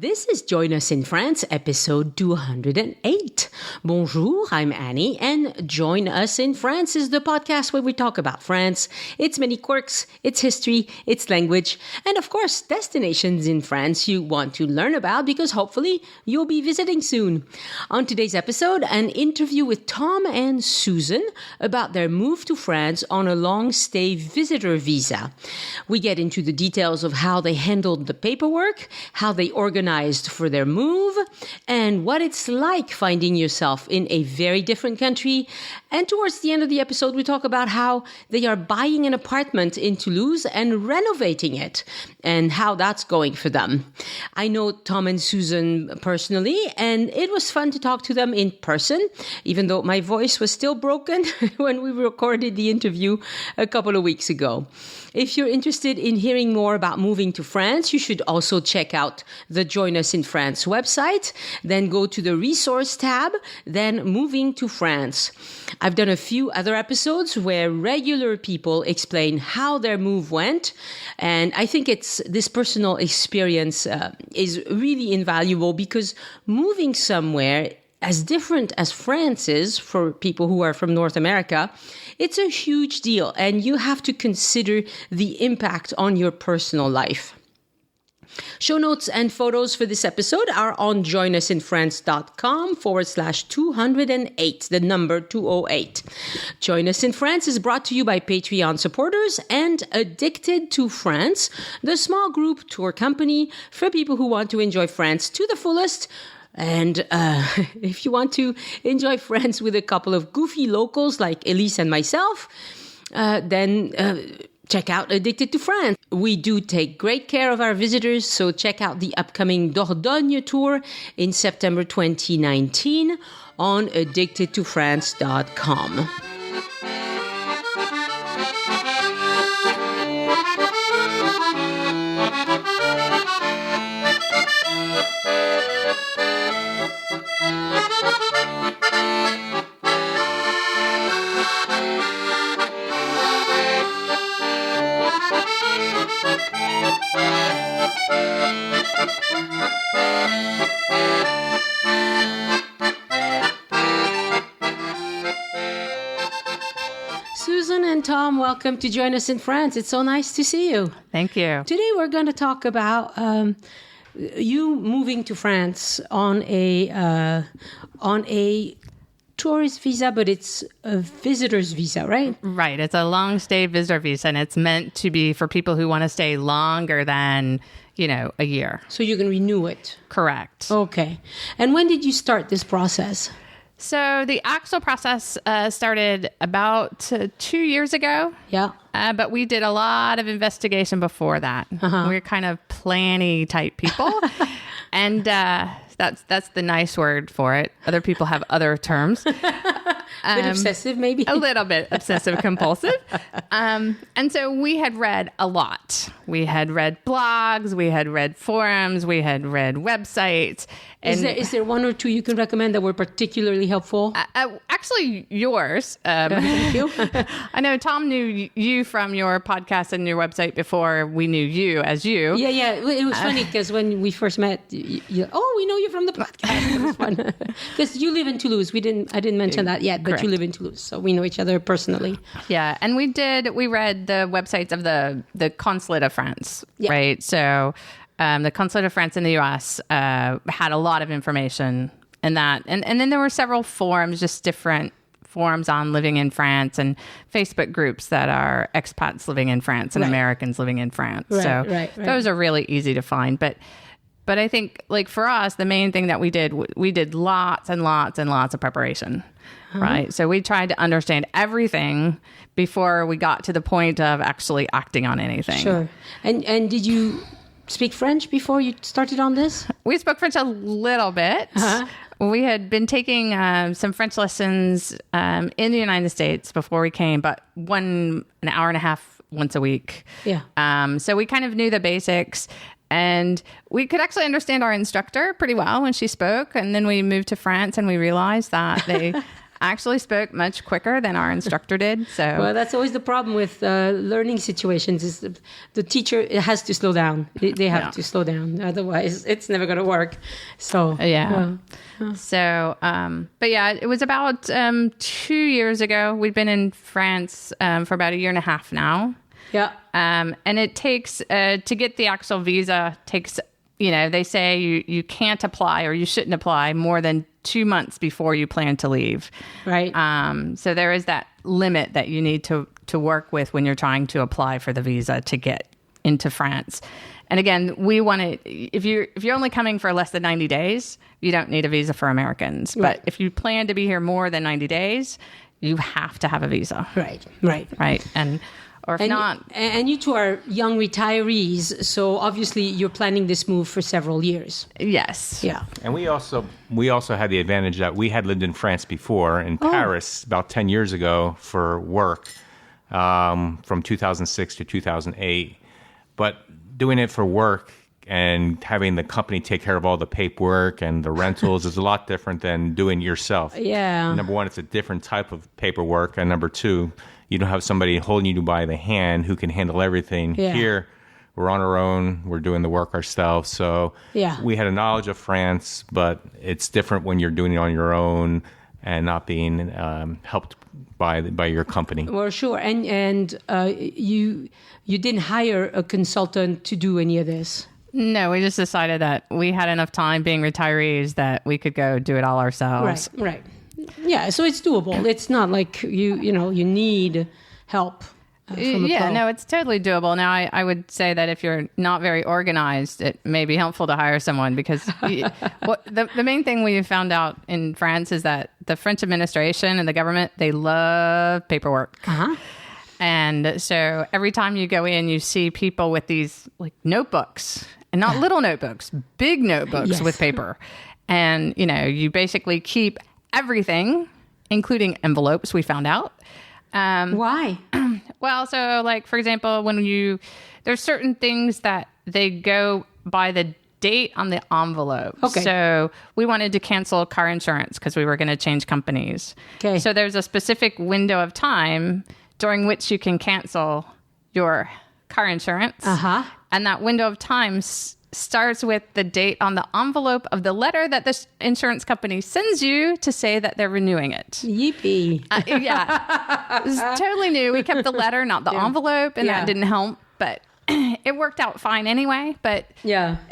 This is Join Us in France, episode 208. Bonjour, I'm Annie, and Join Us in France is the podcast where we talk about France, its many quirks, its history, its language, and of course, destinations in France you want to learn about because hopefully you'll be visiting soon. On today's episode, an interview with Tom and Susan about their move to France on a long-stay visitor visa. We get into the details of how they handled the paperwork, how they organized for their move, and what it's like finding yourself in a very different country. And towards the end of the episode, we talk about how they are buying an apartment in Toulouse and renovating it, and how that's going for them. I know Tom and Susan personally, and it was fun to talk to them in person, even though my voice was still broken when we recorded the interview a couple of weeks ago. If you're interested in hearing more about moving to France, you should also check out the Join Us in France website, then go to the resource tab, then moving to France. I've done a few other episodes where regular people explain how their move went, and I think this personal experience is really invaluable because moving somewhere as different as France is for people who are from North America, it's a huge deal, and you have to consider the impact on your personal life. Show notes and photos for this episode are on joinusinfrance.com/208, the number 208. Join Us in France is brought to you by Patreon supporters and Addicted to France, the small group tour company for people who want to enjoy France to the fullest. And if you want to enjoy France with a couple of goofy locals like Elise and myself, then check out Addicted to France. We do take great care of our visitors, so check out the upcoming Dordogne tour in September 2019 on addictedtofrance.com. Susan and Tom, welcome to Join Us in France. It's so nice to see you. Thank you. Today we're going to talk about you moving to France on a tourist visa, but it's a visitor's visa, right? Right. It's a long stay visitor visa, and it's meant to be for people who want to stay longer than, a year. So you can renew it. Correct. Okay. And when did you start this process? So the actual process started about 2 years ago. Yeah. But we did a lot of investigation before that. Uh-huh. We're kind of planny type people. And that's the nice word for it. Other people have other terms. A bit obsessive, maybe? A little bit obsessive compulsive. And so we had read a lot. We had read blogs, we had read forums, we had read websites. And Is there one or two you can recommend that were particularly helpful? Actually, yours. Thank you. I know Tom knew you from your podcast and your website before we knew you as you. Yeah. It was funny because when we first met, we know you from the podcast. It was fun because you live in Toulouse. I didn't mention that yet, but Correct. you live in Toulouse, so we know each other personally. Yeah, and we read the websites of the Consulate of France, Yeah. right? So the Consulate of France in the U.S. Had a lot of information in that. And then there were several forums, just different forums on living in France and Facebook groups that are expats living in France and Right. Americans living in France. Right. Those are really easy to find. But I think, like, for us, the main thing that we did lots and lots and lots of preparation, right? So we tried to understand everything before we got to the point of actually acting on anything. Sure. And did you speak French before you started on this? We spoke French a little bit. Uh-huh. We had been taking some French lessons in the United States before we came, but an hour and a half once a week. Yeah. So we kind of knew the basics. And we could actually understand our instructor pretty well when she spoke. And then we moved to France and we realized that they actually spoke much quicker than our instructor did. So, well, that's always the problem with learning situations is the teacher has to slow down. They have to slow down. Otherwise, it's never going to work. So, yeah. So, but yeah, it was about 2 years ago. We've been in France for about a year and a half now. Yeah. And it takes, to get the actual visa, takes, they say you can't apply or you shouldn't apply more than 2 months before you plan to leave. Right. So there is that limit that you need to work with when you're trying to apply for the visa to get into France. And again, we want to, if you're only coming for less than 90 days, you don't need a visa for Americans. Right. But if you plan to be here more than 90 days, you have to have a visa. Right. Or if not. And you two are young retirees, so obviously you're planning this move for several years. Yes. Yeah. And we also had the advantage that we had lived in France before, in Paris, about 10 years ago for work, from 2006 to 2008. But doing it for work and having the company take care of all the paperwork and the rentals is a lot different than doing it yourself. Yeah. Number one, it's a different type of paperwork. And number two, you don't have somebody holding you by the hand who can handle everything. Yeah. Here, we're on our own. We're doing the work ourselves. So we had a knowledge of France, but it's different when you're doing it on your own and not being helped by your company. Well, sure. And you didn't hire a consultant to do any of this. No, we just decided that we had enough time being retirees that we could go do it all ourselves. Right. Yeah, so it's doable. It's not like you need help from a pro. No, it's totally doable. Now, I would say that if you're not very organized, it may be helpful to hire someone because the main thing we found out in France is that the French administration and the government, they love paperwork. Uh-huh. And so every time you go in, you see people with these like notebooks, and not little notebooks, big notebooks with paper. And, you basically keep everything, including envelopes, we found out. Why? Well, so like, for example, there's certain things that they go by the date on the envelope. Okay. So we wanted to cancel car insurance because we were going to change companies. Okay. So there's a specific window of time during which you can cancel your car insurance. Uh-huh. And that window of time starts with the date on the envelope of the letter that the insurance company sends you to say that they're renewing it. Yippee. Yeah. It was totally new. We kept the letter, not the envelope, and that didn't help. But it worked out fine anyway. But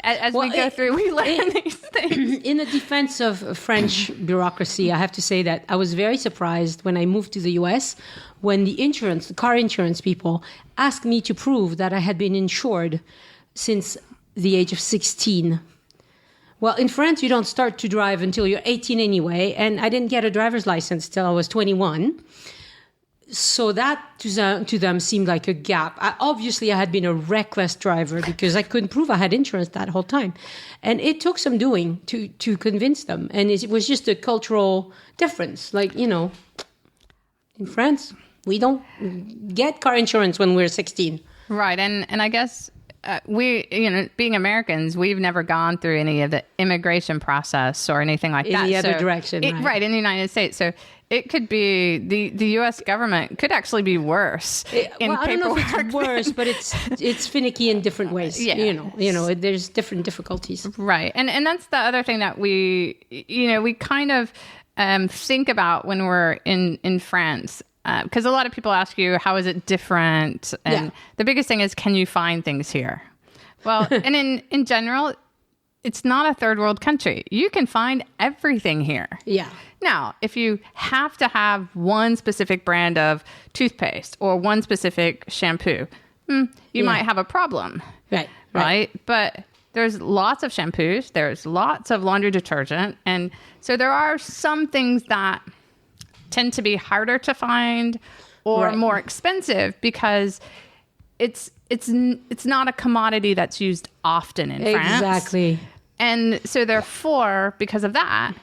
as we go through, we learn these things. In the defense of French bureaucracy, I have to say that I was very surprised when I moved to the U.S. when the car insurance people asked me to prove that I had been insured since the age of 16. Well, in France, you don't start to drive until you're 18 anyway, and I didn't get a driver's license till I was 21. So that to them seemed like a gap. Obviously, I had been a reckless driver because I couldn't prove I had insurance that whole time. And it took some doing to convince them. And it was just a cultural difference. Like, in France, we don't get car insurance when we're 16. Right. And I guess we, being Americans, we've never gone through any of the immigration process or anything like that. In the other direction. Right, in the United States. So it could be, the U.S. government could actually be worse in paperwork. I don't know if it's worse, but it's finicky in different ways. Yeah. There's different difficulties. Right. And that's the other thing that we kind of think about when we're in France. Because a lot of people ask you, how is it different? And the biggest thing is, can you find things here? Well, and in general, it's not a third world country. You can find everything here. Yeah. Now, if you have to have one specific brand of toothpaste or one specific shampoo, you might have a problem. Right? But there's lots of shampoos. There's lots of laundry detergent. And so there are some things that tend to be harder to find or more expensive because it's not a commodity that's used often in France. Exactly. And so therefore, because of that,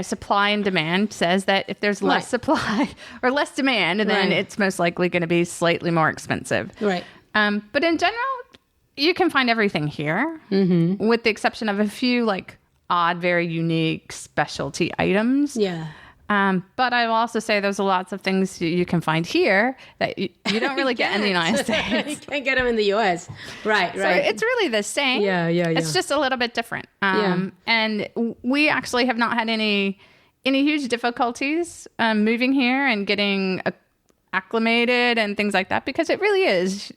supply and demand says that if there's less supply or less demand, then it's most likely going to be slightly more expensive. Right. But in general, you can find everything here, with the exception of a few like odd, very unique specialty items. Yeah. But I will also say there's lots of things you can find here that you don't really get in the United States. You can't get them in the U.S. Right. So it's really the same. Yeah. It's just a little bit different. And we actually have not had any huge difficulties moving here and getting acclimated and things like that, because it really is,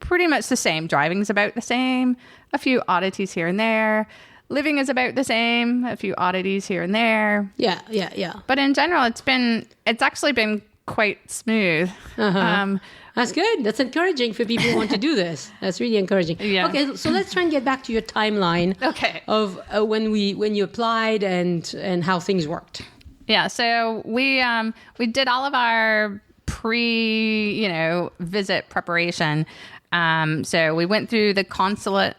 pretty much the same. Driving's about the same, a few oddities here and there. Living is about the same, a few oddities here and there. Yeah. But in general, it's actually been quite smooth. That's good. That's encouraging for people who want to do this. That's really encouraging. Yeah. Okay, so let's try and get back to your timeline. Okay. Of when you applied and how things worked. Yeah. So we did all of our visit preparation. So we went through the consulate.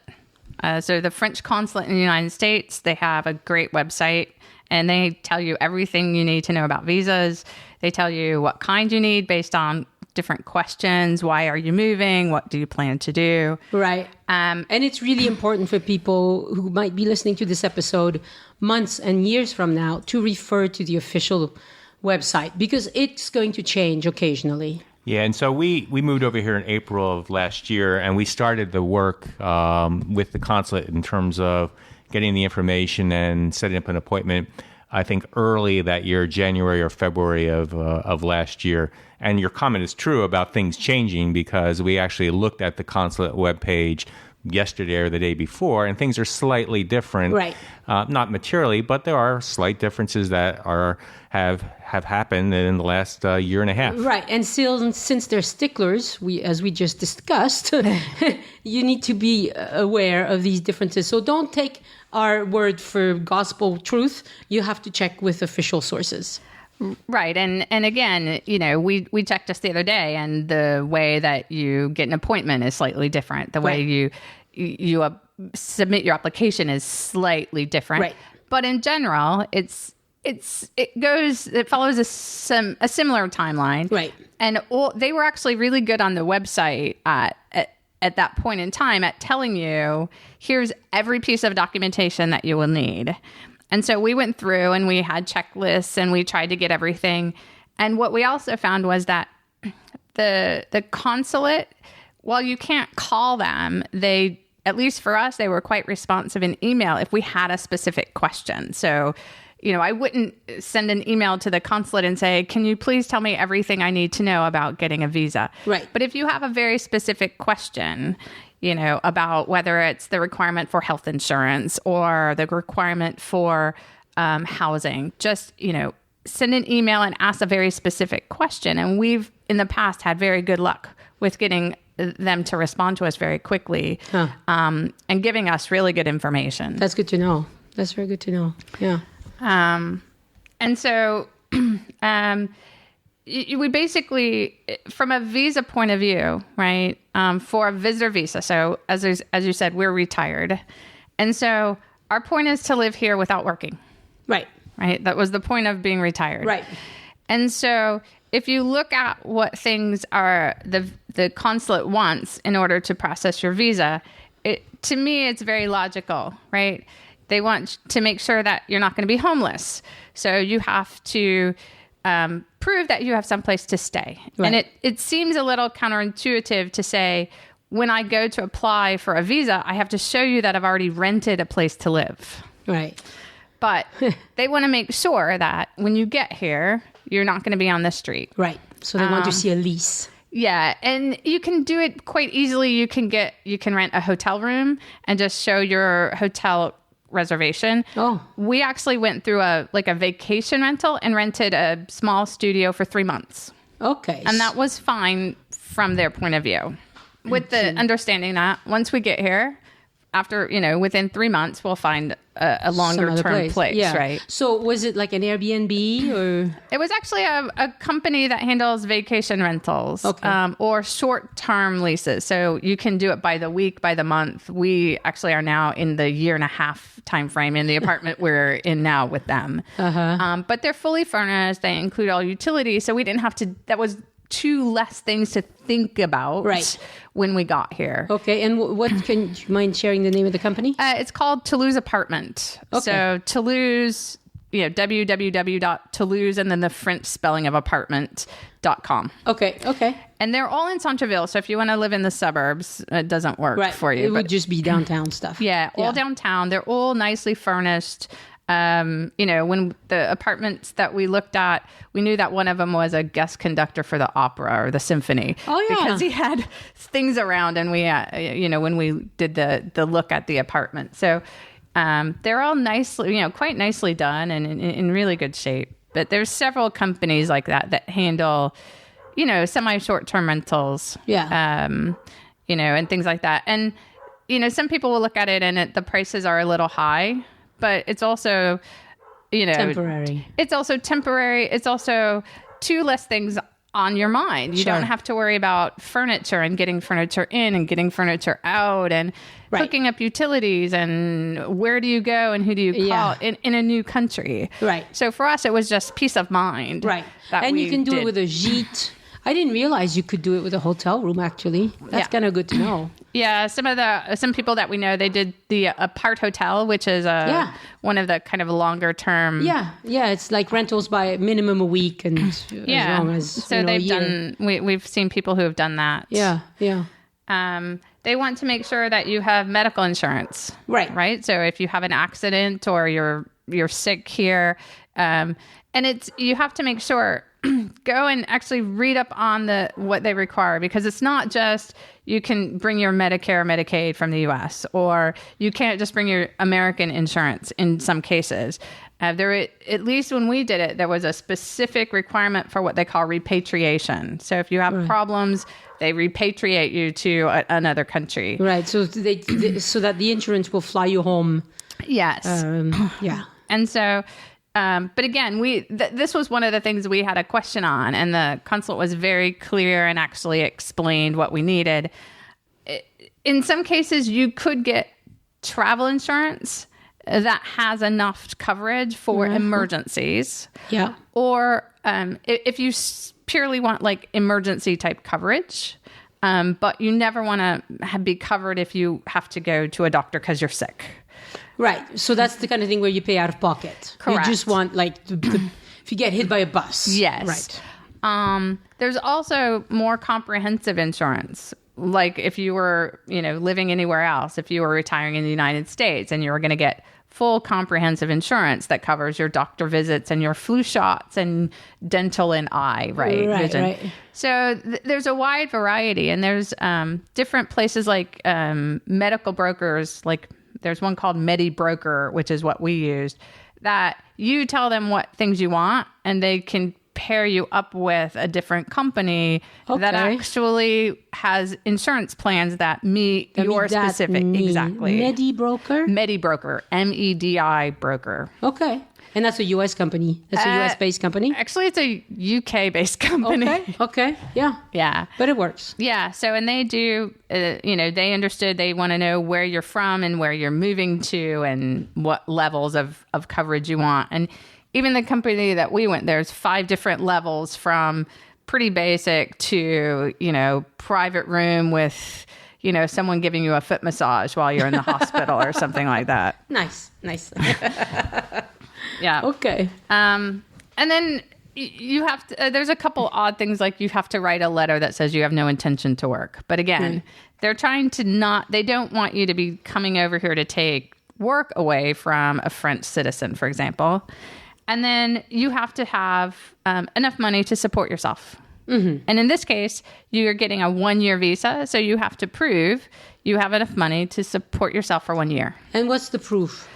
So the French consulate in the United States, they have a great website, and they tell you everything you need to know about visas. They tell you what kind you need based on different questions. Why are you moving? What do you plan to do? Right. And it's really important for people who might be listening to this episode months and years from now to refer to the official website, because it's going to change occasionally. Yeah, and so we moved over here in April of last year, and we started the work with the consulate in terms of getting the information and setting up an appointment, I think early that year, January or February of last year. And your comment is true about things changing, because we actually looked at the consulate webpage yesterday or the day before, and things are slightly different. Right. Not materially, but there are slight differences that have happened in the last year and a half. Right. And still, since they're sticklers, as we just discussed, you need to be aware of these differences. So don't take our word for gospel truth. You have to check with official sources. Right. And again, we checked just the other day, and the way that you get an appointment is slightly different. The way you submit your application is slightly different. Right. But in general, it follows a similar timeline. Right. And they were actually really good on the website at that point in time at telling you, here's every piece of documentation that you will need. And so we went through and we had checklists and we tried to get everything. And what we also found was that the consulate, while you can't call them, at least for us, they were quite responsive in email if we had a specific question. So, I wouldn't send an email to the consulate and say, can you please tell me everything I need to know about getting a visa? Right. But if you have a very specific question, about whether it's the requirement for health insurance or the requirement for housing, just, send an email and ask a very specific question. And we've, in the past, had very good luck with getting them to respond to us very quickly and giving us really good information. That's good to know. That's very good to know. Yeah. And so we basically, from a visa point of view, right, for a visitor visa. So as you said, we're retired. And so our point is to live here without working. Right. Right. That was the point of being retired. Right. And so if you look at what things are the consulate wants in order to process your visa, to me, it's very logical, right? They want to make sure that you're not going to be homeless. So you have to prove that you have someplace to stay. Right. And it seems a little counterintuitive to say, when I go to apply for a visa, I have to show you that I've already rented a place to live. Right. But they want to make sure that when you get here, you're not going to be on the street. Right. So they want to see a lease. Yeah. And you can do it quite easily. You can rent a hotel room and just show your hotel reservation. Oh. We actually went through a vacation rental and rented a small studio for 3 months. Okay. And that was fine from their point of view, with the understanding that once we get here, after, within 3 months, we'll find a longer term place, yeah. Right? So was it like an Airbnb or? It was actually a company that handles vacation rentals, okay. Or short term leases. So you can do it by the week, by the month. We actually are now in the 1.5-year time frame in the apartment we're in now with them. Uh-huh. But they're fully furnished. They include all utilities. So we didn't have to, that was 2 less things to think about when we got here. Okay. And what can you mind sharing the name of the company? It's called Toulouse Apartment. Okay. So Toulouse, www.Toulouse and then the French spelling of apartment.com. Okay. And they're all in Centreville. So if you want to live in the suburbs, it doesn't work for you. It would just be downtown stuff. Yeah, all downtown. They're all nicely furnished. When the apartments that we looked at, we knew that one of them was a guest conductor for the opera or the symphony. Oh, yeah. Because he had things around and we, when we did the look at the apartment. So they're all nicely, quite nicely done and in really good shape. But there's several companies like that handle, semi-short-term rentals. Yeah. And things like that. And, some people will look at it and the prices are a little high. But it's also, temporary. It's also temporary. It's also two less things on your mind. You don't have to worry about furniture and getting furniture in and getting furniture out and hooking up utilities and where do you go and who do you call in a new country. Right. So for us, it was just peace of mind. Right. And you can do it with a gîte. I didn't realize you could do it with a hotel room, actually. That's kind of good to know. Yeah, some people that we know, they did the apart hotel, which is one of the kind of longer term. Yeah, it's like rentals by minimum a week and as long as so they've a year. We've seen people who have done that. Yeah. They want to make sure that you have medical insurance. Right. So if you have an accident or you're sick here, and you have to make sure. Go and actually read up on what they require, because it's not just you can bring your Medicare or Medicaid from the U.S. or you can't just bring your American insurance in some cases. At least when we did it, there was a specific requirement for what they call repatriation. So if you have problems, they repatriate you to another country. Right. So so that the insurance will fly you home. Yes. And so. But again, this was one of the things we had a question on, and the consulate was very clear and actually explained what we needed. In some cases, you could get travel insurance that has enough coverage for emergencies. Yeah. Or if you purely want like emergency type coverage, but you never want to be covered if you have to go to a doctor because you're sick. Right. So that's the kind of thing where you pay out of pocket. Correct. You just want like if you get hit by a bus. Yes. Right. There's also more comprehensive insurance. Like if you were, living anywhere else, if you were retiring in the United States and you were going to get full comprehensive insurance that covers your doctor visits and your flu shots and dental and eye, vision. Right. So there's a wide variety, and there's different places like medical brokers, like there's one called MediBroker, which is what we used, that you tell them what things you want and they can pair you up with a different company that actually has insurance plans that meet your specific. Exactly. MediBroker? MediBroker. MEDI broker. Okay. And that's a U.S. company. That's a U.S.-based company? Actually, it's a UK-based company. Okay. Yeah. Yeah. But it works. Yeah. So, and they do, they understood they want to know where you're from and where you're moving to and what levels of coverage you want. And even the company that we went, there's 5 different levels from pretty basic to, private room with, someone giving you a foot massage while you're in the hospital or something like that. Nice. Yeah. Okay. And then you have to, there's a couple odd things, like you have to write a letter that says you have no intention to work. But again, they're trying to they don't want you to be coming over here to take work away from a French citizen, for example. And then you have to have enough money to support yourself. Mm-hmm. And in this case, you're getting a 1-year visa. So you have to prove you have enough money to support yourself for 1 year. And what's the proof?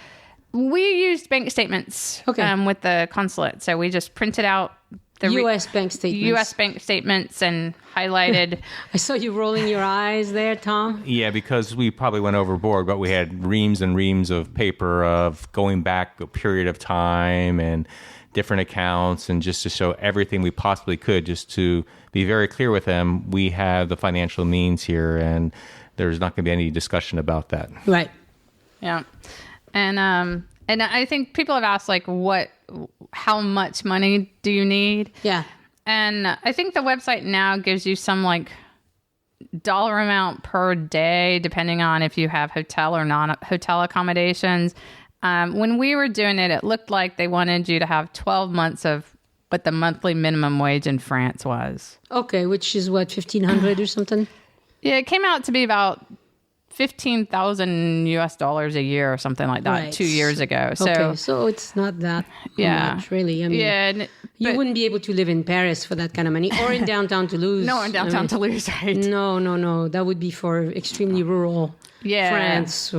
We used bank statements with the consulate. So we just printed out the U.S. bank statements. U.S. bank statements and highlighted. I saw you rolling your eyes there, Tom. Yeah, because we probably went overboard, but we had reams and reams of paper of going back a period of time and different accounts, and just to show everything we possibly could, just to be very clear with them, we have the financial means here, and there's not going to be any discussion about that. Right. Yeah. And I think people have asked, like, how much money do you need? Yeah. And I think the website now gives you some, like, dollar amount per day, depending on if you have hotel or non-hotel accommodations. When we were doing it, it looked like they wanted you to have 12 months of what the monthly minimum wage in France was. Okay, which is what, 1,500 or something? Yeah, it came out to be about $15,000 US a year or something like that, Right. 2 years ago. So, Okay, so it's not that much, really. I mean, you wouldn't be able to live in Paris for that kind of money, or in downtown Toulouse. No, in downtown Toulouse, right? No. That would be for extremely rural France,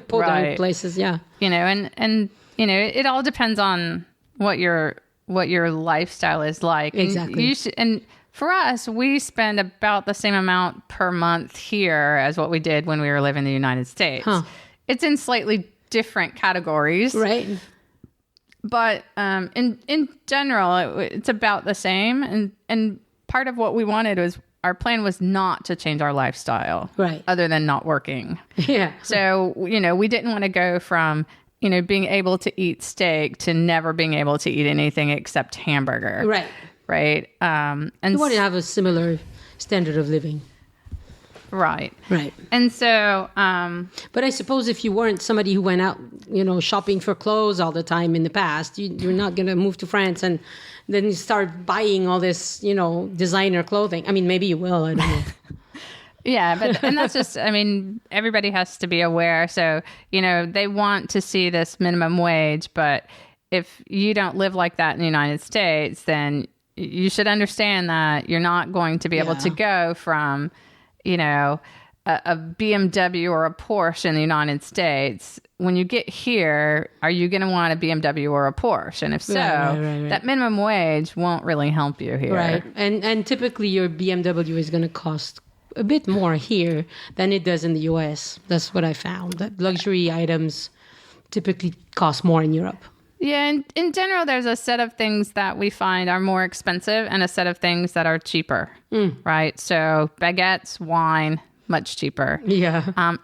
podunk places. Yeah, and it all depends on what your lifestyle is like. Exactly. And for us, we spend about the same amount per month here as what we did when we were living in the United States. Huh. It's in slightly different categories, right. But in general, it's about the same. And part of what we wanted was, our plan was not to change our lifestyle, right? Other than not working. Yeah. So, we didn't want to go from, being able to eat steak to never being able to eat anything except hamburger. Right. Right. And you want to have a similar standard of living. Right. Right. And so, but I suppose if you weren't somebody who went out, shopping for clothes all the time in the past, you're not going to move to France and then you start buying all this, designer clothing. I mean, maybe you will. I don't know. Yeah, and that's just, everybody has to be aware. So, they want to see this minimum wage, but if you don't live like that in the United States, then you should understand that you're not going to be able to go from, a BMW or a Porsche in the United States. When you get here, are you going to want a BMW or a Porsche? And if so, right. that minimum wage won't really help you here. Right. And typically your BMW is going to cost a bit more here than it does in the US. That's what I found. That luxury items typically cost more in Europe. Yeah, and in general, there's a set of things that we find are more expensive and a set of things that are cheaper, right? So baguettes, wine, much cheaper. Yeah.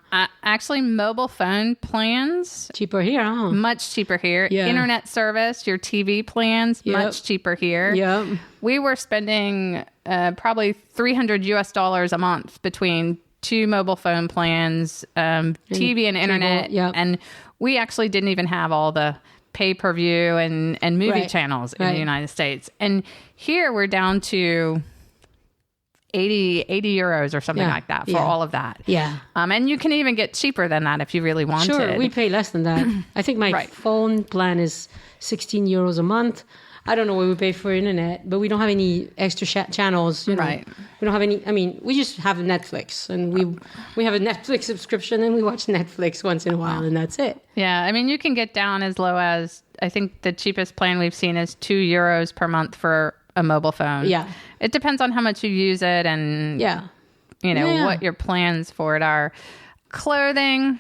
Actually, mobile phone plans. Cheaper here, huh? Much cheaper here. Yeah. Internet service, your TV plans, much cheaper here. Yep. We were spending probably $300 US a month between two mobile phone plans, TV and internet, and we actually didn't even have all the pay-per-view and movie channels in the United States. And here we're down to 80 euros or something like that for all of that. Yeah. And you can even get cheaper than that if you really wanted. Sure, we pay less than that. I think my phone plan is 16 euros a month. I don't know what we pay for internet, but we don't have any extra channels. Right. We don't have any. I mean, we just have Netflix, and we have a Netflix subscription, and we watch Netflix once in a while, and that's it. Yeah, I mean, you can get down as low as, I think the cheapest plan we've seen is 2 euros per month for a mobile phone. Yeah. It depends on how much you use it and what your plans for it are. Clothing.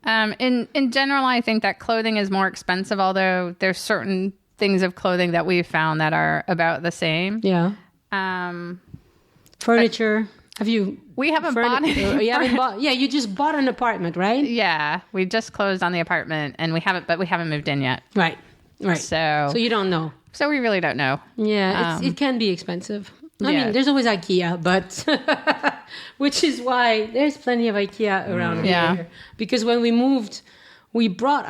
In general, I think that clothing is more expensive, although there's certain things of clothing that we've found that are about the same. Yeah. Furniture. We haven't bought any. You haven't bought. Yeah, you just bought an apartment, right? Yeah, we just closed on the apartment, and we haven't moved in yet. Right. So you don't know. So we really don't know. Yeah, it can be expensive. I mean, there's always IKEA, but which is why there's plenty of IKEA around here. Because when we moved, we brought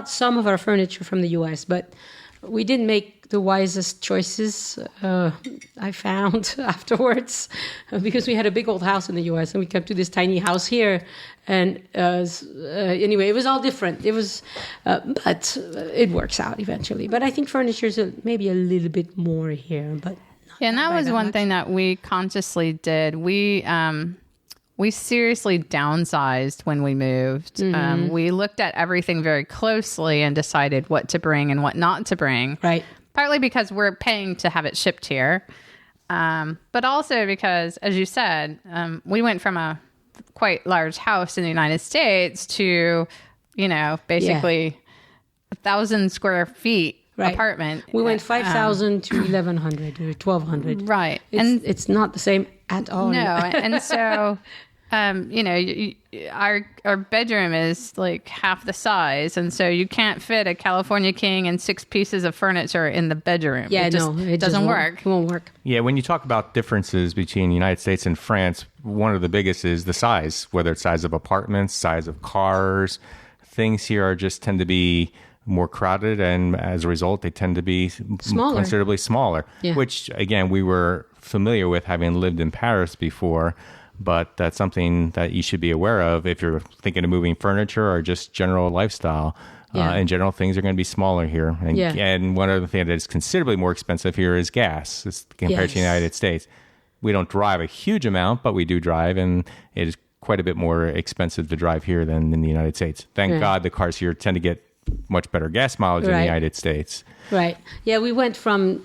some of our furniture from the US, but we didn't make the wisest choices, I found afterwards, because we had a big old house in the US and we came to this tiny house here. And anyway, it was all different. It was, but it works out eventually. But I think furniture is maybe a little bit more here, but and that was one thing that we consciously did. We seriously downsized when we moved. Mm-hmm. We looked at everything very closely and decided what to bring and what not to bring. Right. Partly because we're paying to have it shipped here. But also because, as you said, we went from a quite large house in the United States to, basically 1,000 square feet apartment. We went 5,000 to 1,100 or 1,200. Right. It's not the same at all. No. And so, our bedroom is like half the size. And so you can't fit a California king and 6 pieces of furniture in the bedroom. Yeah, it doesn't work. It won't work. Yeah, when you talk about differences between the United States and France, one of the biggest is the size, whether it's size of apartments, size of cars, things here are just tend to be more crowded, and as a result, they tend to be considerably smaller, which, again, we were familiar with having lived in Paris before, but that's something that you should be aware of if you're thinking of moving furniture or just general lifestyle. In general, things are going to be smaller here. And one other thing that is considerably more expensive here is gas compared to the United States. We don't drive a huge amount, but we do drive, and it is quite a bit more expensive to drive here than in the United States. Thank God the cars here tend to get much better gas mileage in the United States. Right. Yeah, we went from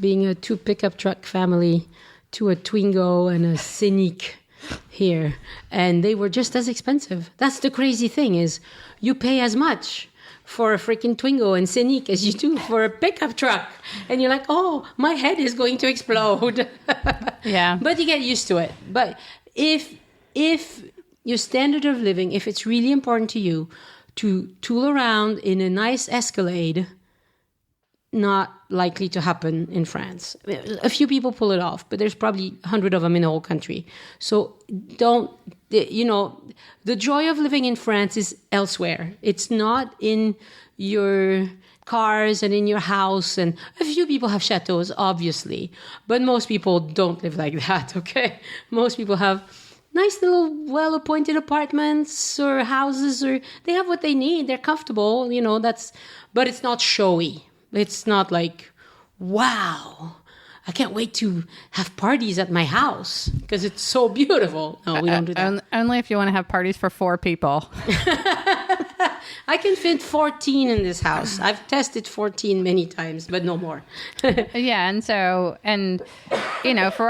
being a 2 pickup truck family to a Twingo and a Scenic here, and they were just as expensive. That's the crazy thing, is you pay as much for a freaking Twingo and Scenic as you do for a pickup truck, and you're like, oh, my head is going to explode. But you get used to it. But if your standard of living, if it's really important to you to tool around in a nice Escalade, not likely to happen in France. A few people pull it off, but there's probably 100 of them in the whole country. So the joy of living in France is elsewhere. It's not in your cars and in your house. And a few people have chateaus, obviously, but most people don't live like that, okay? Most people have nice little well-appointed apartments or houses, or they have what they need. They're comfortable, but it's not showy. It's not like, wow, I can't wait to have parties at my house because it's so beautiful. No, we don't do that. Only if you want to have parties for 4 people. I can fit 14 in this house. I've tested 14 many times, but no more. And for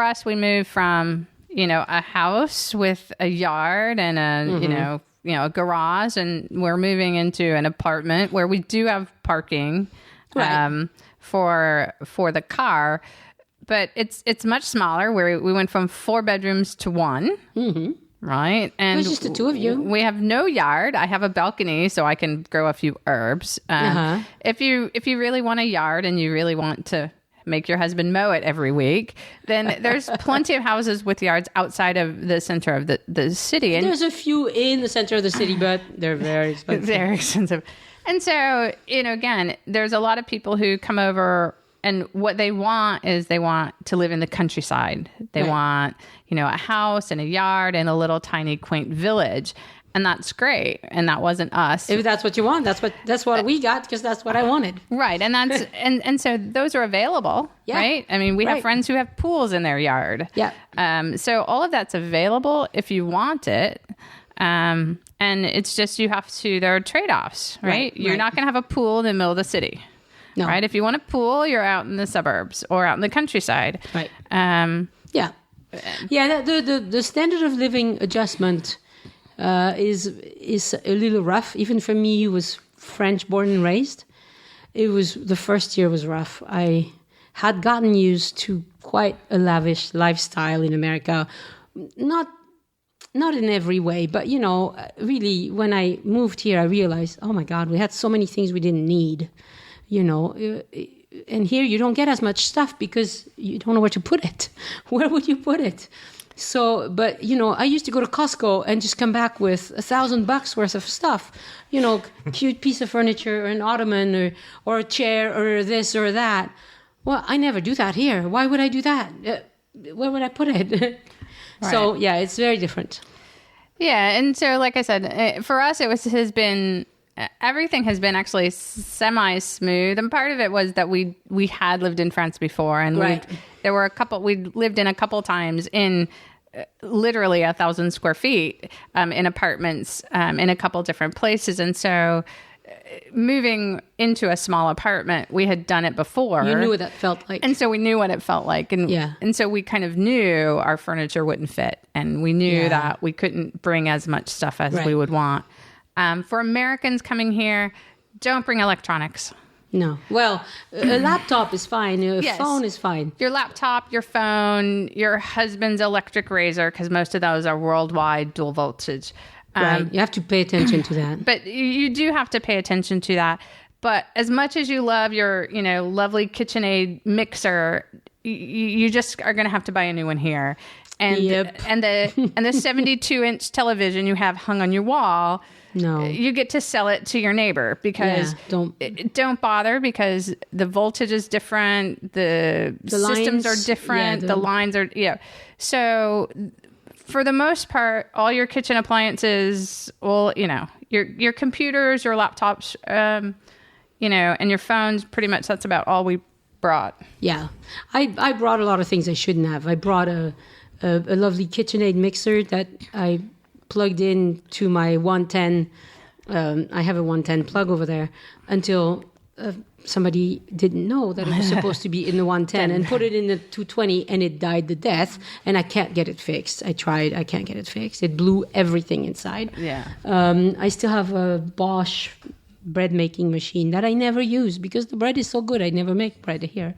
us, we moved from, a house with a yard and a garage, and we're moving into an apartment where we do have parking. For the car, but it's much smaller. Where we went from 4 bedrooms to 1, right? And it was just the 2 of you. We have no yard. I have a balcony, so I can grow a few herbs. If you really want a yard and you really want to make your husband mow it every week, then there's plenty of houses with yards outside of the center of the city. And there's a few in the center of the city, but they're very expensive. Very expensive. And so, again, there's a lot of people who come over, and what they want is they want to live in the countryside. They want, a house and a yard and a little tiny quaint village. And that's great. And that wasn't us. If that's what you want, that's what we got, because that's what I wanted. Right. And that's and so those are available, right? I mean, we have friends who have pools in their yard. Yeah. So all of that's available if you want it. And it's just there are trade-offs, right? You're not going to have a pool in the middle of the city, right? If you want a pool, you're out in the suburbs or out in the countryside. Right. The standard of living adjustment is a little rough. Even for me, who was French born and raised, the first year was rough. I had gotten used to quite a lavish lifestyle in America. Not in every way, but, really, when I moved here, I realized, oh, my God, we had so many things we didn't need, And here you don't get as much stuff because you don't know where to put it. Where would you put it? So, but, I used to go to Costco and just come back with $1,000 worth of stuff, cute piece of furniture or an ottoman or a chair or this or that. Well, I never do that here. Why would I do that? Where would I put it? Right. So, it's very different. Yeah. And so, like I said, for us, everything has been actually semi-smooth. And part of it was that we had lived in France before. And we lived in a couple times in literally 1,000 square feet in apartments in a couple different places. And so moving into a small apartment, we had done it before. You knew what that felt like. And so we knew what it felt like. And so we kind of knew our furniture wouldn't fit. And we knew that we couldn't bring as much stuff as we would want. For Americans coming here, don't bring electronics. No. Well, a laptop is fine. A phone is fine. Your laptop, your phone, your husband's electric razor, because most of those are worldwide dual voltage. Right. You have to pay attention to that. But you do have to pay attention to that. But as much as you love your, lovely KitchenAid mixer, you just are going to have to buy a new one here. And and the 72-inch television you have hung on your wall, No. you get to sell it to your neighbor because don't bother because the voltage is different. The systems are different. The lines are, So for the most part, all your kitchen appliances, well, your computers, your laptops, and your phones, pretty much that's about all we brought. Yeah. I brought a lot of things I shouldn't have. I brought a lovely KitchenAid mixer that I plugged in to my 110. I have a 110 plug over there until somebody didn't know that it was supposed to be in the 110 and put it in the 220 and it died to death and I can't get it fixed. I tried. I can't get it fixed. It blew everything inside. Yeah. I still have a Bosch bread making machine that I never use because the bread is so good. I never make bread here.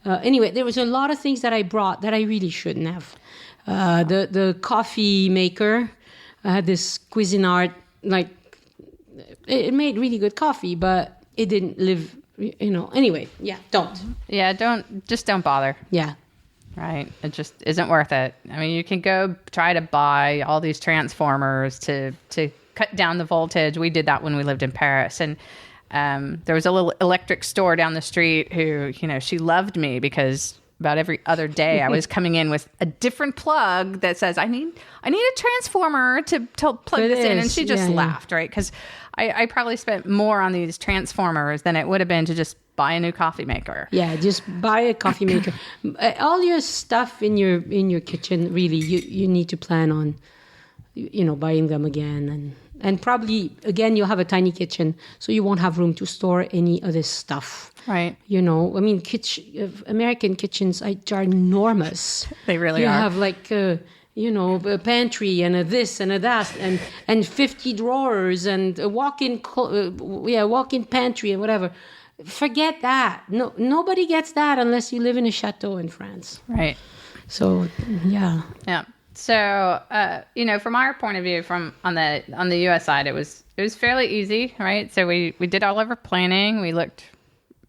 Anyway, there was a lot of things that I brought that I really shouldn't have. The coffee maker. I had this Cuisinart, it made really good coffee, but it didn't live, Anyway, don't. Yeah, don't bother. Yeah. Right. It just isn't worth it. I mean, you can go try to buy all these transformers to cut down the voltage. We did that when we lived in Paris. And there was a little electric store down the street who, she loved me because about every other day I was coming in with a different plug that says, I need a transformer to plug this in. And she just laughed, right? Because I probably spent more on these transformers than it would have been to just buy a new coffee maker. Yeah, just buy a coffee maker. All your stuff in your kitchen, really, you need to plan on, buying them again. And probably, again, you'll have a tiny kitchen, so you won't have room to store any other stuff. Right. American kitchens are enormous. They really are. You have a pantry and a this and a that and 50 drawers and a walk-in pantry and whatever. Forget that. No, nobody gets that unless you live in a chateau in France. Right. So, yeah. Yeah. So, from our point of view, on the U.S. side, it was fairly easy, right? So we did all of our planning. We looked,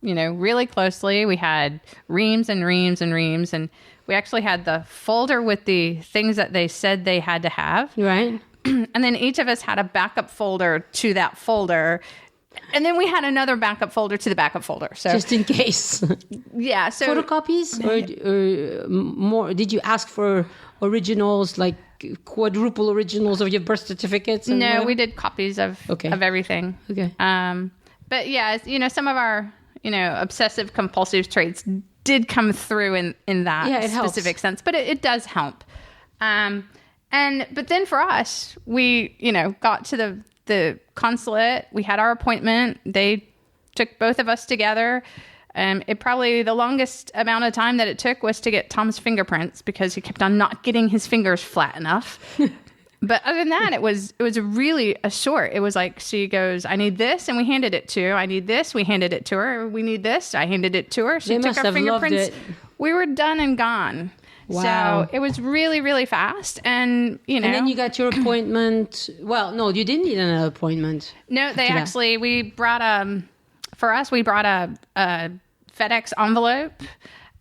really closely. We had reams and reams and reams, and we actually had the folder with the things that they said they had to have. Right. And then each of us had a backup folder to that folder. And then we had another backup folder to the backup folder. So just in case. Yeah. So photocopies or more? Did you ask for originals, like quadruple originals of your birth certificates? No, whatever? we did copies of everything. Okay. But yeah, some of our obsessive compulsive traits did come through in that specific sense, but it does help. But then for us, we got to the consulate. We had our appointment. They took both of us together. It probably the longest amount of time that it took was to get Tom's fingerprints because he kept on not getting his fingers flat enough. But other than that, it was really a short. It was like she goes, I need this, and we handed it to her. I need this, we handed it to her. We need this, I handed it to her. She took our fingerprints. We were done and gone. Wow. So it was really, really fast. And, And then you got your appointment. Well, no, you didn't need another appointment. No, we brought a FedEx envelope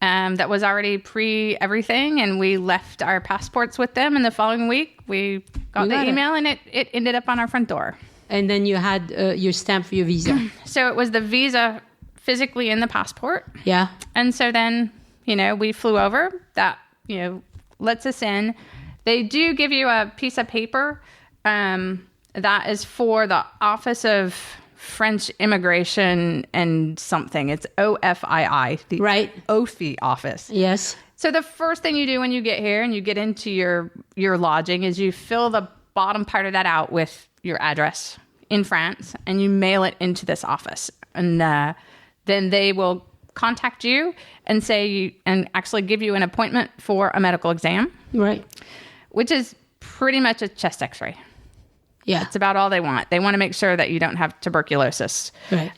that was already pre-everything. And we left our passports with them. And the following week, we got the email and it ended up on our front door. And then you had your stamp for your visa. So it was the visa physically in the passport. Yeah. And so then, we flew over. That lets us in. They do give you a piece of paper that is for the Office of French Immigration and something. It's OFII, the OFI office. Yes. So the first thing you do when you get here and you get into your lodging is you fill the bottom part of that out with your address in France and you mail it into this office. And then they will contact you and and actually give you an appointment for a medical exam. Right. Which is pretty much a chest x-ray. Yeah. It's about all they want. They want to make sure that you don't have tuberculosis. Right.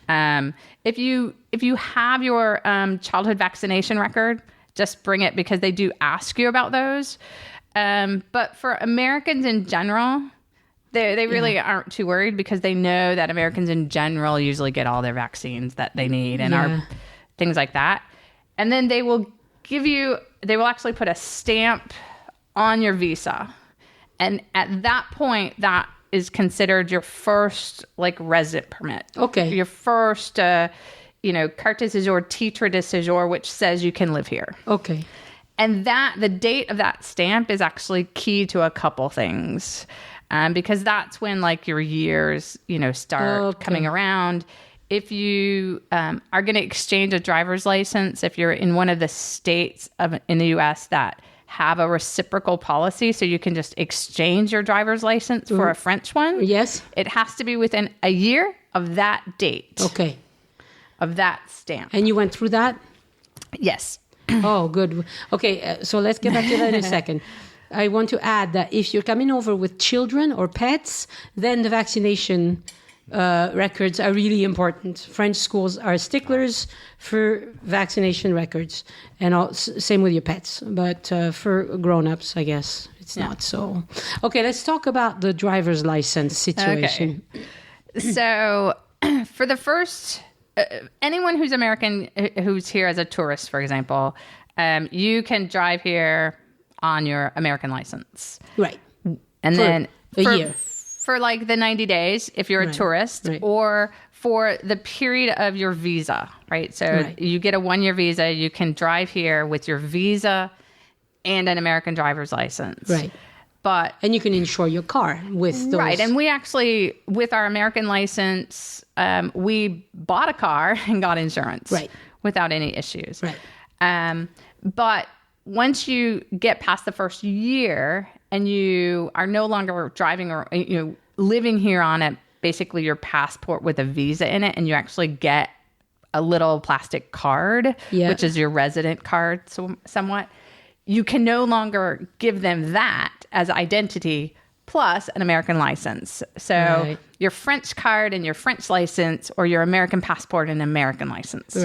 If you have your childhood vaccination record, just bring it because they do ask you about those. But for Americans in general, they really aren't too worried because they know that Americans in general usually get all their vaccines that they need and are things like that. And then they will actually put a stamp on your visa. And at that point, that is considered your first like resident permit. Okay. Your first, carte de séjour, titre de séjour, which says you can live here. Okay. And the date of that stamp is actually key to a couple things, because that's when like your years, start coming around. If you are going to exchange a driver's license, if you're in one of the states in the U.S. that have a reciprocal policy, so you can just exchange your driver's license for a French one. Yes. It has to be within a year of that date. Okay. Of that stamp. And you went through that? Yes. Oh, good. Okay, so let's get back to that in a second. I want to add that if you're coming over with children or pets, then the vaccination records are really important. French schools are sticklers for vaccination records, and same with your pets. But for grown-ups, I guess it's not so. Okay, let's talk about the driver's license situation. Okay. So for the first... anyone who's American, who's here as a tourist, for example, you can drive here on your American license. Right. And then a year. For like the 90 days, if you're a tourist, or for the period of your visa, right? So you get a 1-year visa, you can drive here with your visa and an American driver's license. Right. And you can insure your car with those. Right. And we actually, with our American license, we bought a car and got insurance. Right. Without any issues. Right. But once you get past the first year and you are no longer driving or living here on basically your passport with a visa in it, and you actually get a little plastic card, which is your resident card somewhat, you can no longer give them that as identity plus an American license. So your French card and your French license, or your American passport and American license.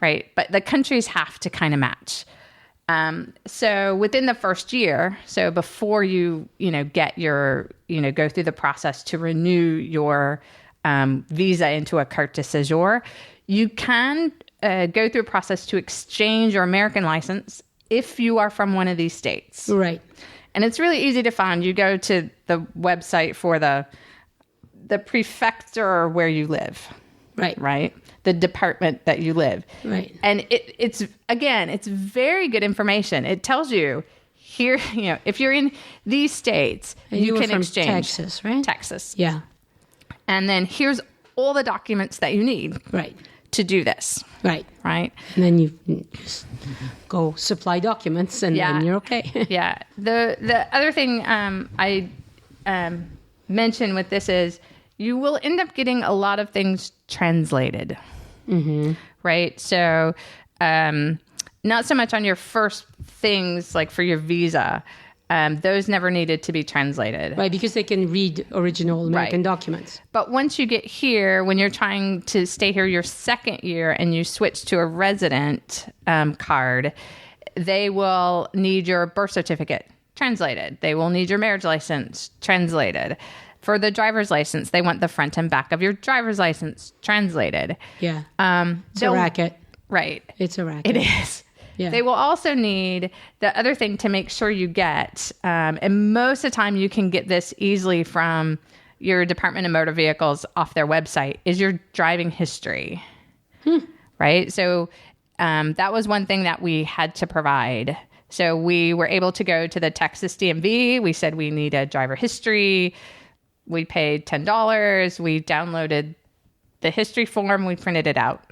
Right. But the countries have to kind of match. So within the first year, so before you get your, go through the process to renew your visa into a carte de séjour, you can go through a process to exchange your American license if you are from one of these states. Right. And it's really easy to find. You go to the website for the prefecture where you live. Right. The department that you live. Right. And it's very good information. It tells you here, if you're in these states, and you can from exchange. Texas, right? Texas. Yeah. And then here's all the documents that you need. Right. To do this. Right. And then you just go supply documents and then you're okay. Yeah. The other thing I mention with this is you will end up getting a lot of things translated. Mm-hmm. Right. So not so much on your first things like for your visa. Those never needed to be translated. Right, because they can read original American documents. But once you get here, when you're trying to stay here your second year and you switch to a resident card, they will need your birth certificate translated. They will need your marriage license translated. For the driver's license, they want the front and back of your driver's license translated. Yeah. It's a racket. Right. It's a racket. It is. Yeah. They will also need the other thing to make sure you get, and most of the time you can get this easily from your Department of Motor Vehicles off their website, is your driving history. Right? So that was one thing that we had to provide. So we were able to go to the Texas DMV. We said we need a driver history. We paid $10. We downloaded the history form. We printed it out.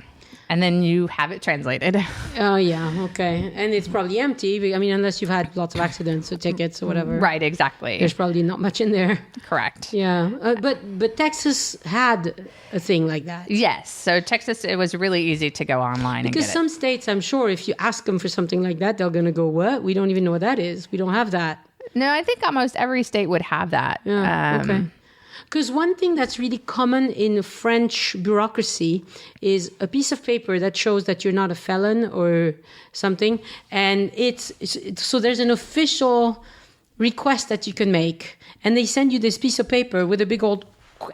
And then you have it translated. Oh, yeah. Okay. And it's probably empty. I mean, unless you've had lots of accidents or tickets or whatever. Right, exactly. There's probably not much in there. Correct. Yeah. But Texas had a thing like that. Yes. So Texas, it was really easy to go online and get it. Because some states, I'm sure, if you ask them for something like that, they're going to go, what? We don't even know what that is. We don't have that. No, I think almost every state would have that. Yeah, okay. Because one thing that's really common in French bureaucracy is a piece of paper that shows that you're not a felon or something. And so there's an official request that you can make. And they send you this piece of paper with a big old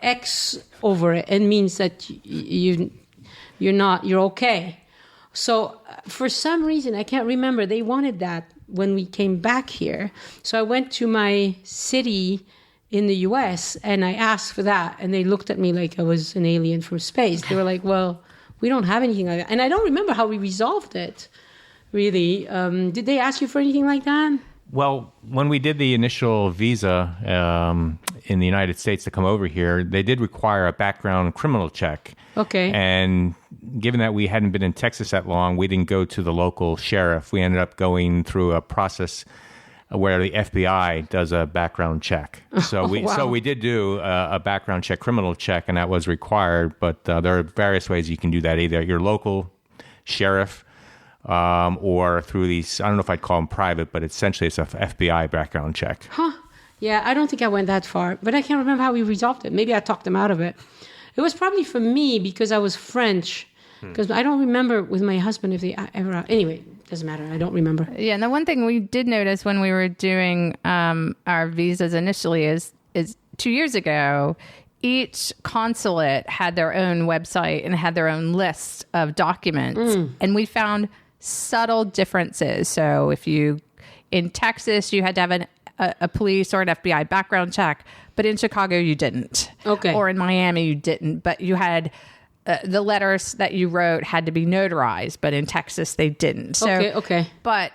X over it, and means that you're okay. So for some reason, I can't remember, they wanted that when we came back here. So I went to my city in the US, and I asked for that, and they looked at me like I was an alien from space. They were like, well, we don't have anything like that. And I don't remember how we resolved it, really. Did they ask you for anything like that? Well, when we did the initial visa in the United States to come over here, they did require a background criminal check. Okay. And given that we hadn't been in Texas that long, we didn't go to the local sheriff. We ended up going through a process where the FBI does a background check. So we did do a background check, criminal check, and that was required. But there are various ways you can do that, either your local sheriff or through these, I don't know if I'd call them private, but essentially it's a FBI background check. Huh. Yeah, I don't think I went that far, but I can't remember how we resolved it. Maybe I talked them out of it. It was probably for me because I was French, because I don't remember with my husband if they ever... Anyway, doesn't matter. I don't remember. Yeah, and the one thing we did notice when we were doing our visas initially is 2 years ago, each consulate had their own website and had their own list of documents. And we found subtle differences. So if in Texas, you had to have a police or an FBI background check, but in Chicago, you didn't. Okay. Or in Miami, you didn't, but you had... the letters that you wrote had to be notarized, but in Texas they didn't. So, okay. But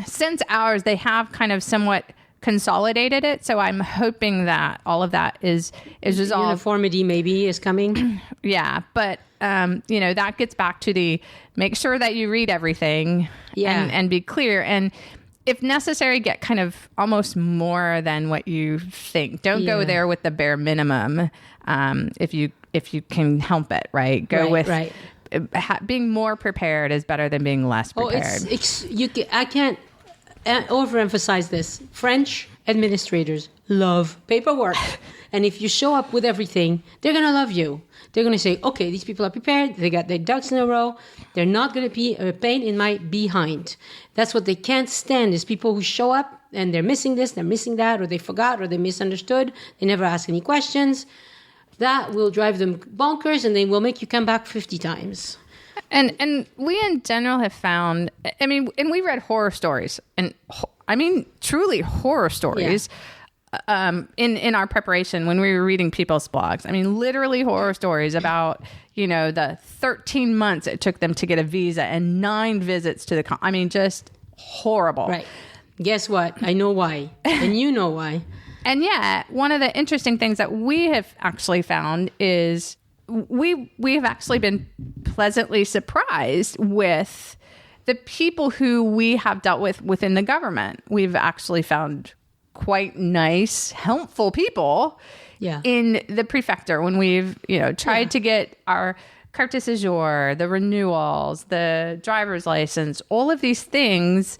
since ours, they have kind of somewhat consolidated it. So I'm hoping that all of that is resolved. Uniformity maybe is coming. Yeah, but that gets back to make sure that you read everything and be clear. And if necessary, get kind of almost more than what you think. Don't go there with the bare minimum. If you can help it, right? Go with being more prepared is better than being less prepared. I can't overemphasize this. French administrators love paperwork. And if you show up with everything, they're going to love you. They're going to say, okay, these people are prepared. They got their ducks in a row. They're not going to be a pain in my behind. That's what they can't stand is people who show up and they're missing this, they're missing that, or they forgot, or they misunderstood. They never ask any questions. That will drive them bonkers, and they will make you come back 50 times. And we in general have found, and we read horror stories, and truly horror stories in our preparation when we were reading people's blogs. Literally horror stories about, the 13 months it took them to get a visa and 9 visits to the just horrible. Right. Guess what? I know why. And you know why. And yet, one of the interesting things that we have actually found is we have actually been pleasantly surprised with the people who we have dealt with within the government. We've actually found quite nice, helpful people in the prefecture when we've tried to get our carte de séjour, the renewals, the driver's license, all of these things.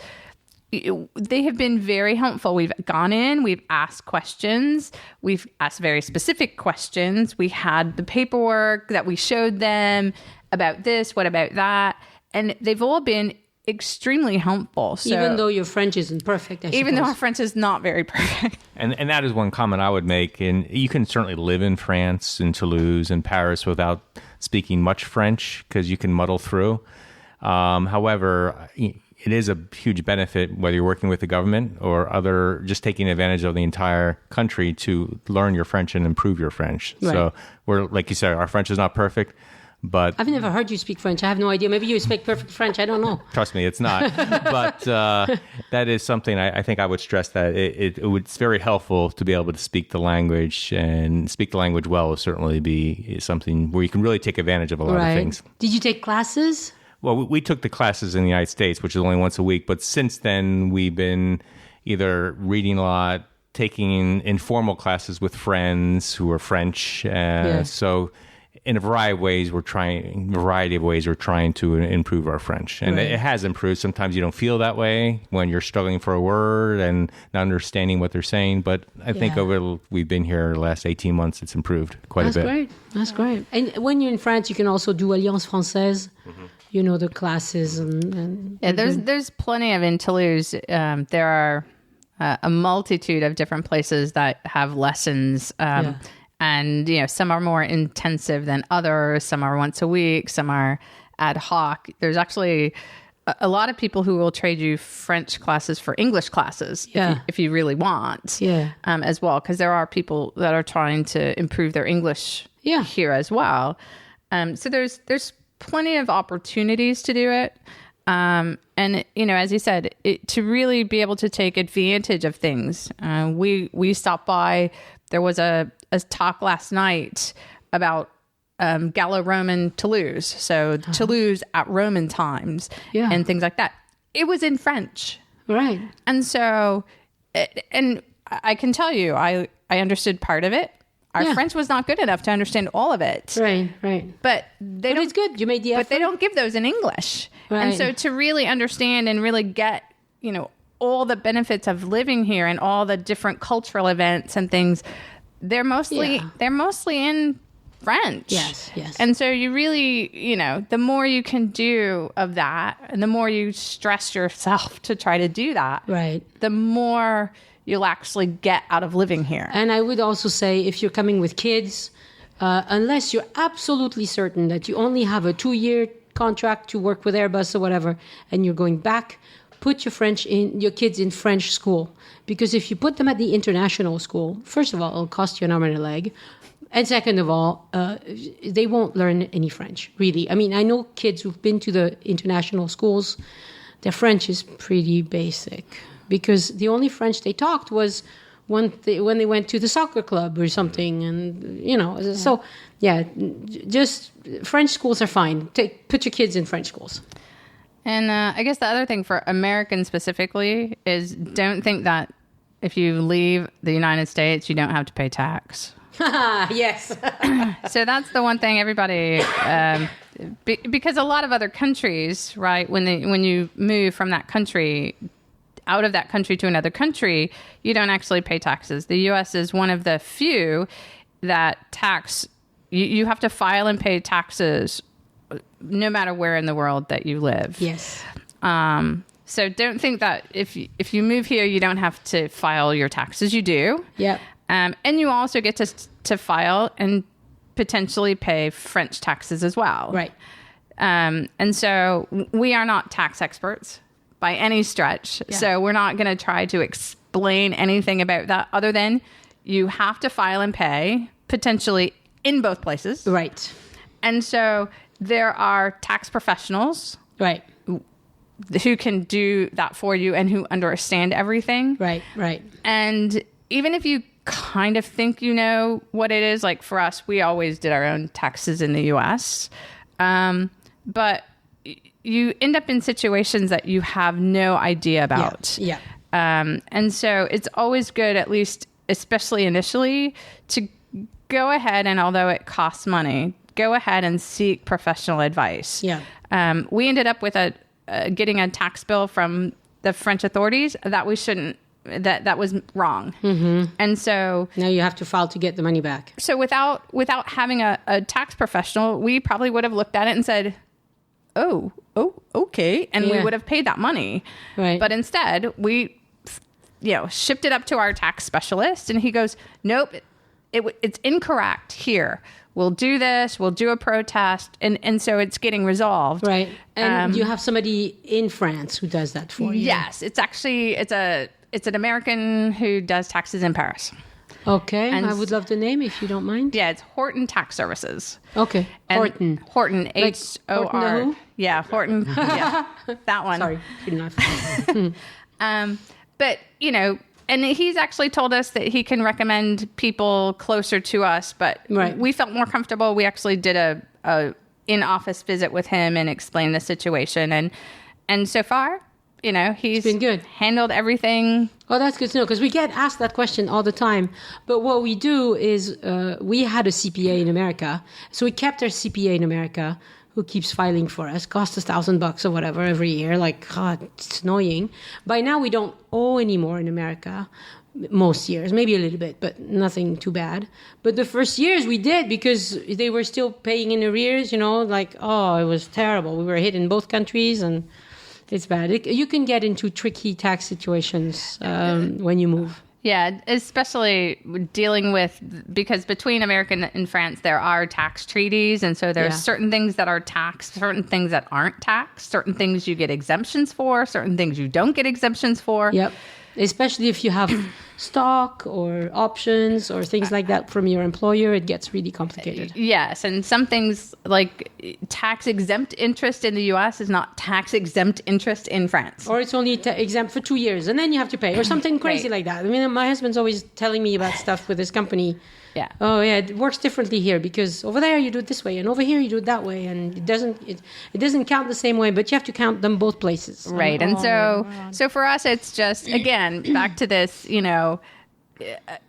They have been very helpful. We've gone in, we've asked questions, we've asked very specific questions. We had the paperwork that we showed them about this, what about that? And they've all been extremely helpful. So, even though your French isn't perfect, even though our French is not very perfect. And that is one comment I would make. And you can certainly live in France, in Toulouse, in Paris without speaking much French because you can muddle through. However, it is a huge benefit whether you're working with the government or just taking advantage of the entire country to learn your French and improve your French. Right. So we're, like you said, our French is not perfect, but... I've never heard you speak French. I have no idea. Maybe you speak perfect French. I don't know. Trust me, it's not. But that is something I think I would stress that it's very helpful to be able to speak the language, and speak the language well will certainly be something where you can really take advantage of a lot of things. Did you take classes? Well, we took the classes in the United States, which is only once a week. But since then, we've been either reading a lot, taking informal classes with friends who are French. So in a variety of ways, we're trying to improve our French. And it has improved. Sometimes you don't feel that way when you're struggling for a word and not understanding what they're saying. But I think we've been here the last 18 months, it's improved quite a bit. That's great. And when you're in France, you can also do Alliance Française. Mm-hmm. The classes and there's plenty of in Toulouse. There are a multitude of different places that have lessons, and some are more intensive than others. Some are once a week. Some are ad hoc. There's actually a lot of people who will trade you French classes for English classes if you really want as well, because there are people that are trying to improve their English here as well. So there's plenty of opportunities to do it. And, as you said, to really be able to take advantage of things. We stopped by, there was a talk last night about Gallo-Roman Toulouse. So Toulouse at Roman times and things like that. It was in French. Right. And so, and I can tell you, I understood part of it. Our French was not good enough to understand all of it. Right, right. But it's good. You made the effort. But they don't give those in English. Right. And so to really understand and really get, all the benefits of living here and all the different cultural events and things, they're mostly in French. Yes, yes. And so you really, the more you can do of that and the more you stress yourself to try to do that, right, the more you'll actually get out of living here. And I would also say if you're coming with kids, unless you're absolutely certain that you only have a 2-year contract to work with Airbus or whatever, and you're going back, put your kids in French school. Because if you put them at the international school, first of all, it'll cost you an arm and a leg. And second of all, they won't learn any French, really. I mean, I know kids who've been to the international schools, their French is pretty basic. Because the only French they talked was when they went to the soccer club or something. And, so, just French schools are fine. Put your kids in French schools. And I guess the other thing for Americans specifically is don't think that if you leave the United States, you don't have to pay tax. Yes. So that's the one thing everybody, because a lot of other countries, right, when you move from that country, out of that country to another country, you don't actually pay taxes. The U.S. is one of the few that you have to file and pay taxes no matter where in the world that you live. Yes. So don't think that if you move here, you don't have to file your taxes. You do. Yep. And you also get to file and potentially pay French taxes as well. Right. And so we are not tax experts by any stretch. Yeah. So we're not going to try to explain anything about that other than you have to file and pay potentially in both places. Right. And so there are tax professionals. Right. Who can do that for you and who understand everything. Right, right. And even if you kind of think you know what it is, like for us, we always did our own taxes in the U.S., but you end up in situations that you have no idea about. Yeah. And so it's always good, at least, especially initially, to go ahead and, although it costs money, go ahead and seek professional advice. Yeah. We ended up with getting a tax bill from the French authorities that we shouldn't. That was wrong. Mm-hmm. And so now you have to file to get the money back. So without having a tax professional, we probably would have looked at it and said, oh, okay. And we would have paid that money. Right. But instead we, shipped it up to our tax specialist and he goes, nope, it's incorrect here. We'll do this. We'll do a protest. And so it's getting resolved. Right. And you have somebody in France who does that for you. Yes. It's actually, it's an American who does taxes in Paris. Okay. And I would love the name if you don't mind. Yeah, it's Horton Tax Services. Okay. Horton, like H-O-R. Yeah, Horton. Yeah, that one. Sorry. But, and he's actually told us that he can recommend people closer to us, but we felt more comfortable. We actually did a in-office visit with him and explained the situation. And so far, he's been good. Handled everything. Oh, that's good to know, because we get asked that question all the time. But what we do is we had a CPA in America. So we kept our CPA in America who keeps filing for us. Cost us $1,000 or whatever every year. Like, God, it's annoying. By now, we don't owe anymore in America. Most years, maybe a little bit, but nothing too bad. But the first years we did because they were still paying in arrears, it was terrible. We were hit in both countries and it's bad. You can get into tricky tax situations when you move. Yeah, especially dealing with, because between America and France, there are tax treaties. And so there's certain things that are taxed, certain things that aren't taxed, certain things you get exemptions for, certain things you don't get exemptions for. Yep. Especially if you have stock or options or things like that from your employer, it gets really complicated. Yes. And some things like tax exempt interest in the US is not tax exempt interest in France. Or it's only exempt for 2 years and then you have to pay or something crazy like that. I mean, my husband's always telling me about stuff with his company. Yeah. Oh, yeah, it works differently here because over there you do it this way and over here you do it that way. And it doesn't count the same way, but you have to count them both places. Right. And so for us, it's just, again, back to this,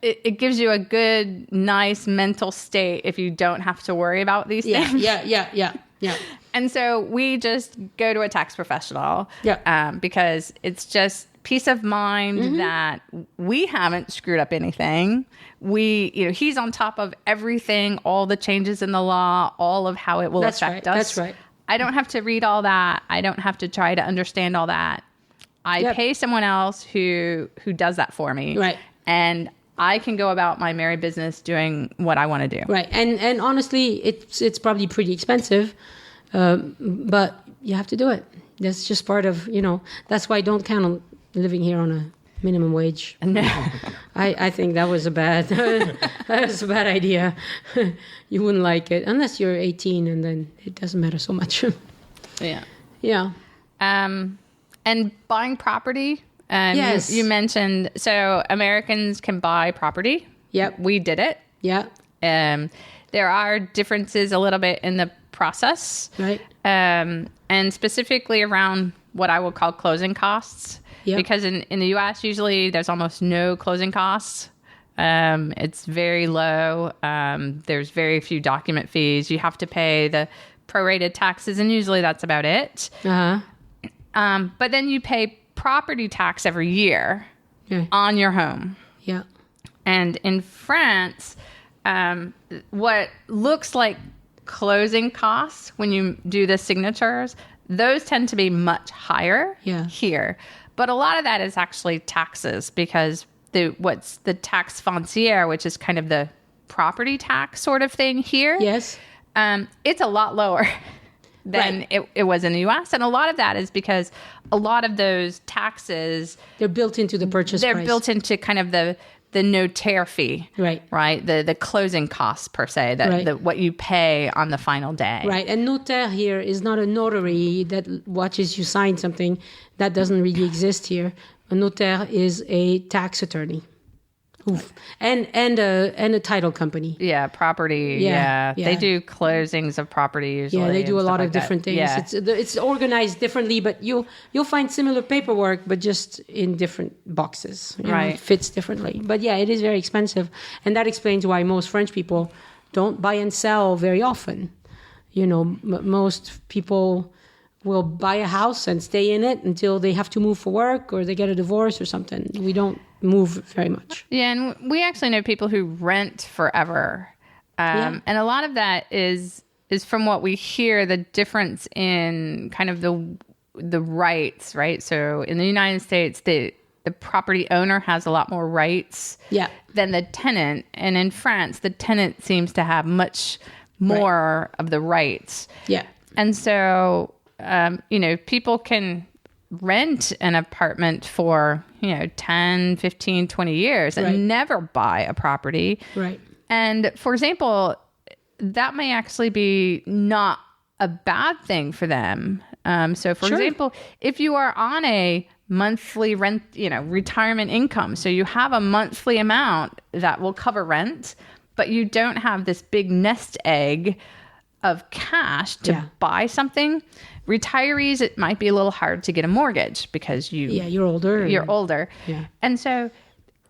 it gives you a good, nice mental state if you don't have to worry about these things. Yeah. And so we just go to a tax professional because it's just peace of mind that we haven't screwed up anything. He's on top of everything, all the changes in the law, all of how it will affect us. That's right. I don't have to read all that. I don't have to try to understand all that. I pay someone else who does that for me. Right. And I can go about my merry business doing what I want to do. Right. And honestly, it's probably pretty expensive, but you have to do it. That's just part of, that's why I don't count on living here on a minimum wage. No. I think that was a bad idea. You wouldn't like it unless you're 18 and then it doesn't matter so much. Yeah. Yeah. And buying property. Yes. You mentioned, so Americans can buy property. Yep. We did it. Yeah. There are differences a little bit in the process. Right. And specifically around what I would call closing costs. Yep. Because in the U.S., usually there's almost no closing costs. It's very low. There's very few document fees. You have to pay the prorated taxes, and usually that's about it. Uh-huh. But then you pay property tax every year on your home. Yeah. And in France, what looks like closing costs when you do the signatures, those tend to be much higher here. But a lot of that is actually taxes because what's the taxe foncière, which is kind of the property tax sort of thing here. Yes. It's a lot lower than it was in the U.S. And a lot of that is because a lot of those taxes... They're built into the purchase price. They're built into kind of the notaire fee. Right. The closing costs, per se, what you pay on the final day. Right. And notaire here is not a notary that watches you sign something. That doesn't really exist here. A notaire is a tax attorney. Oof. And a title company. Yeah, property. Yeah. They do closings of property usually. Yeah, they do a lot of like different things. Yeah. It's organized differently, but you'll find similar paperwork, but just in different boxes. It fits differently. But yeah, it is very expensive, and that explains why most French people don't buy and sell very often. Most people will buy a house and stay in it until they have to move for work or they get a divorce or something. We don't move very much. Yeah, and we actually know people who rent forever. And a lot of that is from what we hear, the difference in kind of the rights, right? So in the United States, the property owner has a lot more rights than the tenant. And in France, the tenant seems to have much more of the rights. Yeah. And so... people can rent an apartment for, 10, 15, 20 years and never buy a property. Right. And for example, that may actually be not a bad thing for them. So for example, if you are on a monthly rent, retirement income, so you have a monthly amount that will cover rent, but you don't have this big nest egg of cash to buy something. Retirees, it might be a little hard to get a mortgage because you're older. You're older. Yeah. And so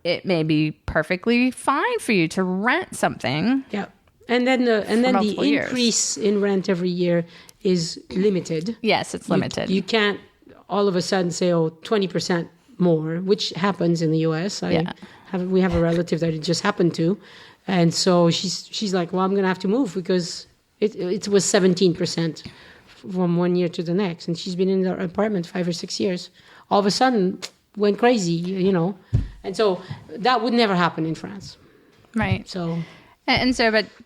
it may be perfectly fine for you to rent something. Yeah. And then the increase in rent every year is limited. Yes, it's limited. You can't all of a sudden say, 20% more, which happens in the US. We have a relative that it just happened to. And so she's like, well, I'm going to have to move because it was 17% from one year to the next. And she's been in the apartment 5 or 6 years. All of a sudden, went crazy, And so that would never happen in France. Right. So,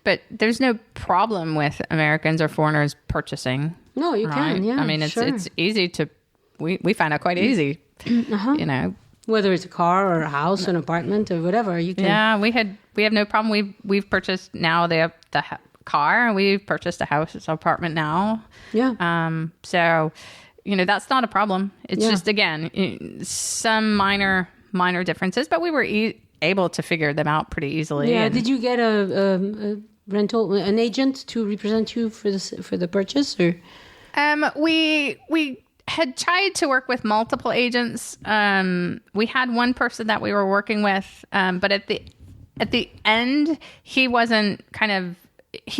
but there's no problem with Americans or foreigners purchasing. no, you Right? can. Yeah, I mean, sure. it's easy to, we find out quite easy, you know. Whether it's a car or a house, an apartment or whatever, you can. Yeah, we have no problem. We've purchased now the car, and we've purchased a house, it's an apartment now. Yeah. So, you know, that's not a problem. It's Yeah. just, again, some minor differences, but we were able to figure them out pretty easily. Yeah. And- Did you get a rental, an agent to represent you for the purchase, or? We had tried to work with multiple agents. We had one person that we were working with, but at the end, he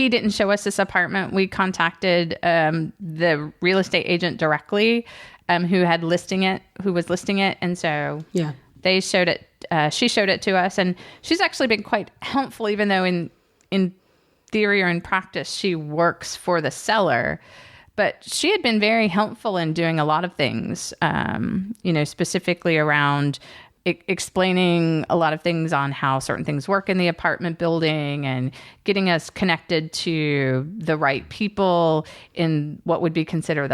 didn't show us this apartment. We contacted the real estate agent directly, who was listing it, and so Yeah. they showed it. She showed it to us, and she's actually been quite helpful, even though in theory or in practice she works for the seller. But she had been very helpful in doing a lot of things, you know, specifically around explaining a lot of things on how certain things work in the apartment building and getting us connected to the right people in what would be considered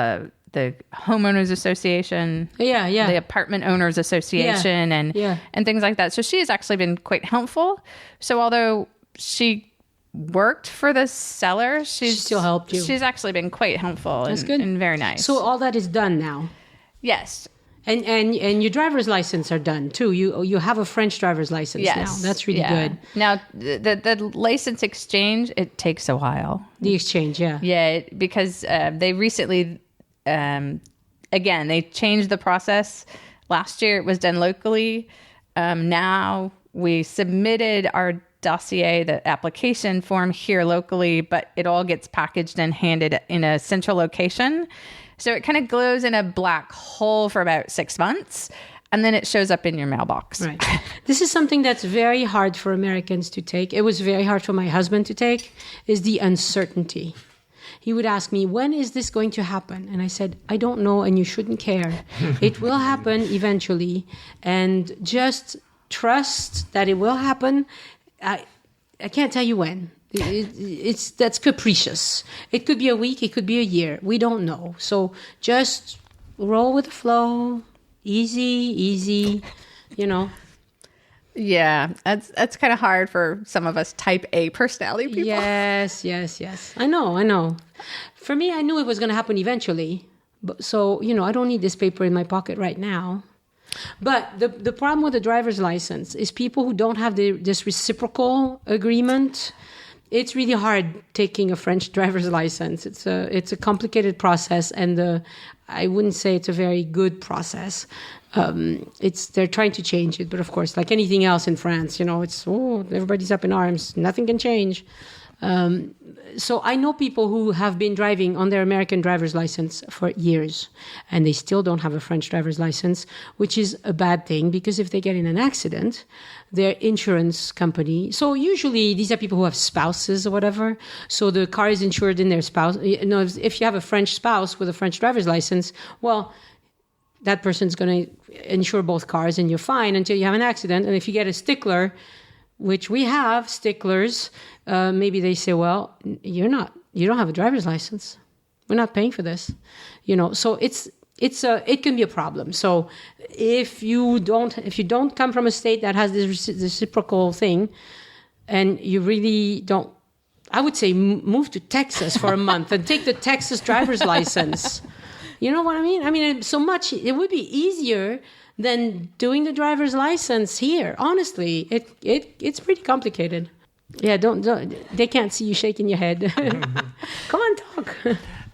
the homeowners association, Yeah. Yeah. the apartment owners association, Yeah. and things like that. So she has actually been quite helpful. So although she worked for the seller, she still helped you. She's actually been quite helpful. That's and, good. and very nice. So all that is done now. Yes. And your driver's license are done too. You have a French driver's license Yes. now. That's really Yeah. good. Now the license exchange, it takes a while. The exchange, yeah. Yeah, because they recently, again, they changed the process. Last year it was done locally. Now we submitted our dossier, the application form here locally, but it all gets packaged and handed in a central location. So it kind of glows in a black hole for about 6 months, and then it shows up in your mailbox. Right. This is something that's very hard for Americans to take. It was very hard for my husband to take, is the uncertainty. He would ask me, when is this going to happen? And I said, I don't know, and you shouldn't care. It will happen eventually, and just trust that it will happen. I can't tell you when. That's capricious. It could be a week, it could be a year. We don't know. So just roll with the flow, easy, you know. Yeah, that's kind of hard for some of us type A personality people. Yes. I know. For me, I knew it was going to happen eventually. But, so, you know, I don't need this paper in my pocket right now. But the problem with the driver's license is people who don't have this reciprocal agreement. It's really hard taking a French driver's license. It's a complicated process, and I wouldn't say it's a very good process. They're trying to change it, but of course, like anything else in France, you know, everybody's up in arms. Nothing can change. So I know people who have been driving on their American driver's license for years, and they still don't have a French driver's license, which is a bad thing, because if they get in an accident, their insurance company... So usually these are people who have spouses or whatever, so the car is insured in their spouse. You know, if you have a French spouse with a French driver's license, well, that person's going to insure both cars, and you're fine until you have an accident. And if you get a stickler, which we have sticklers, maybe they say, well, you don't have a driver's license. We're not paying for this. You know, so it can be a problem. So if you don't come from a state that has this reciprocal thing, and you really don't, I would say move to Texas for a month and take the Texas driver's license. You know what I mean? I mean, so much, it would be easier than doing the driver's license here. Honestly, it's pretty complicated. Yeah, don't they can't see you shaking your head. Come on, talk.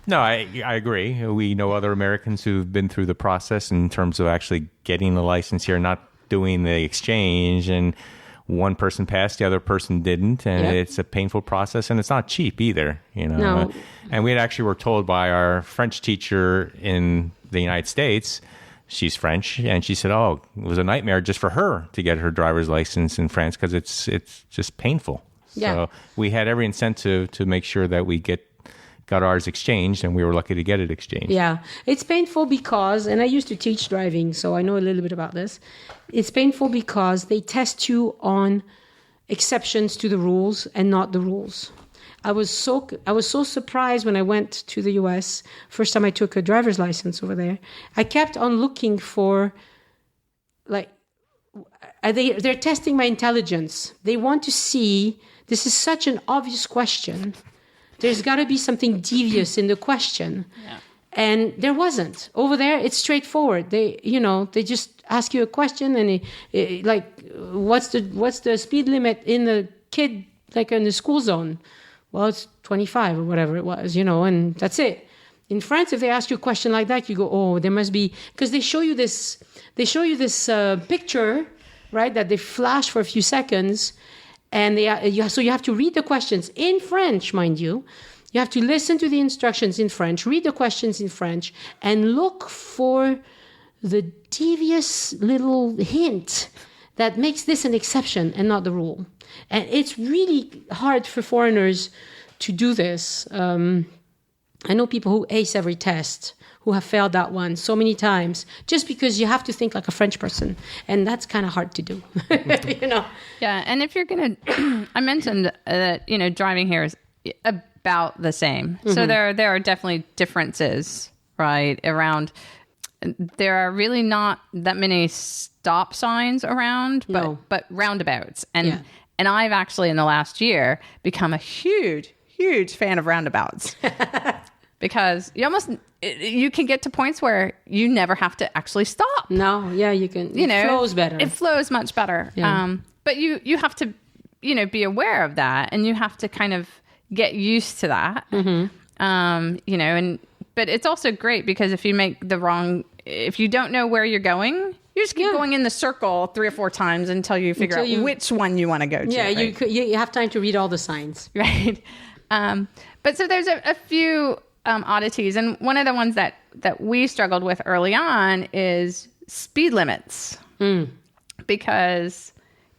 No, I agree. We know other Americans who've been through the process in terms of actually getting the license here, not doing the exchange, and one person passed, the other person didn't, and Yep. It's a painful process, and it's not cheap either, you know. No. And we were told by our French teacher in the United States, she's French, and she said, "Oh, it was a nightmare just for her to get her driver's license in France because it's just painful." Yeah. So we had every incentive to make sure that we got ours exchanged, and we were lucky to get it exchanged. Yeah. It's painful because, and I used to teach driving, so I know a little bit about this. It's painful because they test you on exceptions to the rules and not the rules. I was so surprised when I went to the US, first time I took a driver's license over there. I kept on looking for, like, they're testing my intelligence. They want to see, this is such an obvious question. There's got to be something devious in the question. Yeah. And there wasn't. Over there, it's straightforward. They just ask you a question and like, what's the speed limit in the kid, like in the school zone? Well, it's 25 or whatever it was, and that's it. In France, if they ask you a question like that, you go, oh, there must be, because they show you this picture, right, that they flash for a few seconds, and so you have to read the questions in French, mind you. You have to listen to the instructions in French, read the questions in French, and look for the devious little hint that makes this an exception and not the rule. And it's really hard for foreigners to do this. I know people who ace every test, who have failed that one so many times, just because you have to think like a French person. And that's kind of hard to do, Yeah, and if you're going to, I mentioned that, driving here is about the same. Mm-hmm. So there are definitely differences, right, around. There are really not that many stop signs around, but roundabouts. And I've actually, in the last year, become a huge fan of roundabouts. Because you can get to points where you never have to actually stop. No, yeah, you can. It flows better. It flows much better. Yeah. But you have to, be aware of that, and you have to kind of get used to that. Mm-hmm. But it's also great because if you don't know where you're going, you just keep going in the circle 3 or 4 times until you figure out which one you want to go to. Yeah, right? you have time to read all the signs. Right. But so there's a few oddities, and one of the ones that we struggled with early on is speed limits. Because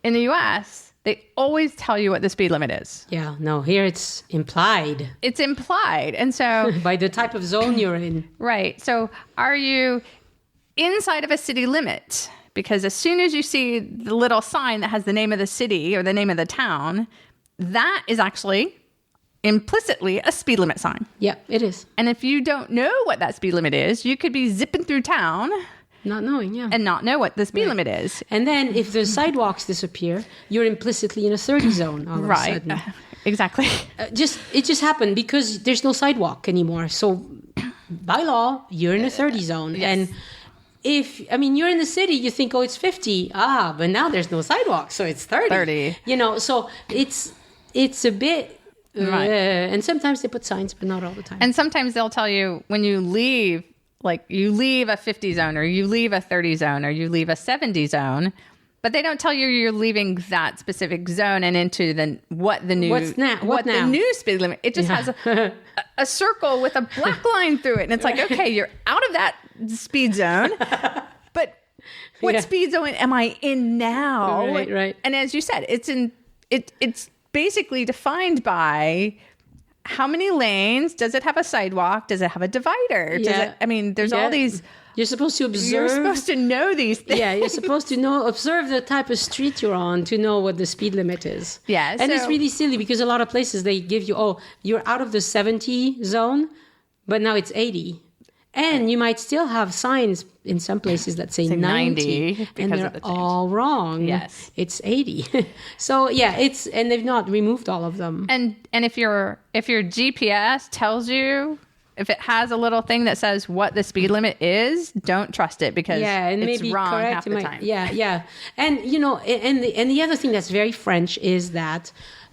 in the U.S., they always tell you what the speed limit is. Yeah, no, here it's implied. It's implied. And so by the type of zone you're in. Right. So are you inside of a city limit? Because as soon as you see the little sign that has the name of the city or the name of the town, that is actually implicitly a speed limit sign. Yeah, it is. And if you don't know what that speed limit is, you could be zipping through town not knowing, and not know what the speed limit is. And then if the sidewalks disappear, you're implicitly in a 30 zone all of a sudden. Exactly. It just happened because there's no sidewalk anymore. So by law, you're in a 30 zone. Yes. And you're in the city, you think, oh, it's 50. But now there's no sidewalk, so it's 30. So it's a bit... Right. And sometimes they put signs, but not all the time. And sometimes they'll tell you when you leave, like you leave a 50 zone or you leave a 30 zone or you leave a 70 zone, but they don't tell you you're leaving that specific zone and into the new speed limit. It just has a circle with a black line through it. And it's like, okay, you're out of that speed zone, but what speed zone am I in now? Right. And as you said, it's basically defined by how many lanes, does it have a sidewalk, does it have a divider? There's all these... You're supposed to observe... You're supposed to know these things. Yeah, you're supposed to observe the type of street you're on to know what the speed limit is. Yeah. And it's really silly because a lot of places they give you, you're out of the 70 zone, but now it's 80. And you might still have signs in some places that say 90 and they're all wrong. Yes. It's 80. So and they've not removed all of them. And if your GPS tells you, if it has a little thing that says what the speed limit is, don't trust it because it's wrong half the time. Yeah. And and the other thing that's very French is that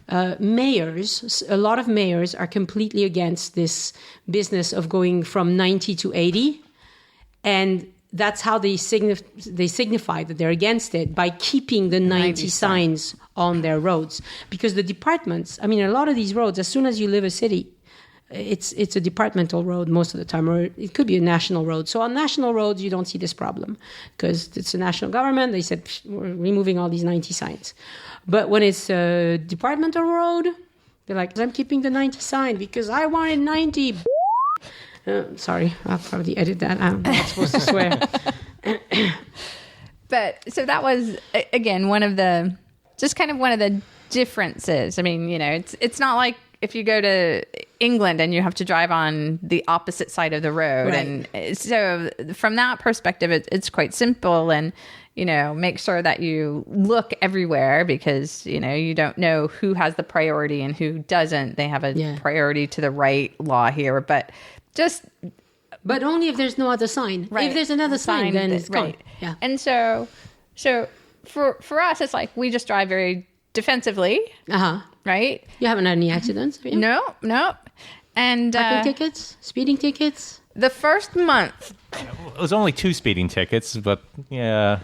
a lot of mayors are completely against this business of going from 90 to 80. And that's how they signify that they're against it by keeping the 90 signs on their roads. Because the departments, a lot of these roads, as soon as you leave a city, it's a departmental road most of the time, or it could be a national road. So on national roads, you don't see this problem because it's a national government. They said, we're removing all these 90 signs. But when it's a departmental road, They're like, I'm keeping the 90 sign because I wanted 90. Sorry, I'll probably edit that. I'm not supposed to swear. But so that was, again, one of the differences. I mean, it's not like if you go to England and you have to drive on the opposite side of the road. Right. And so from that perspective, it's quite simple. And, make sure that you look everywhere because, you don't know who has the priority and who doesn't. They have a priority to the right law here. But only if there's no other sign. Right. If there's another sign, then it's gone. Right. Yeah. And so for us, it's like we just drive very defensively. Uh-huh. Right? You haven't had any accidents? Have you? No. And parking tickets? Speeding tickets? The first month. It was only 2 speeding tickets, but yeah,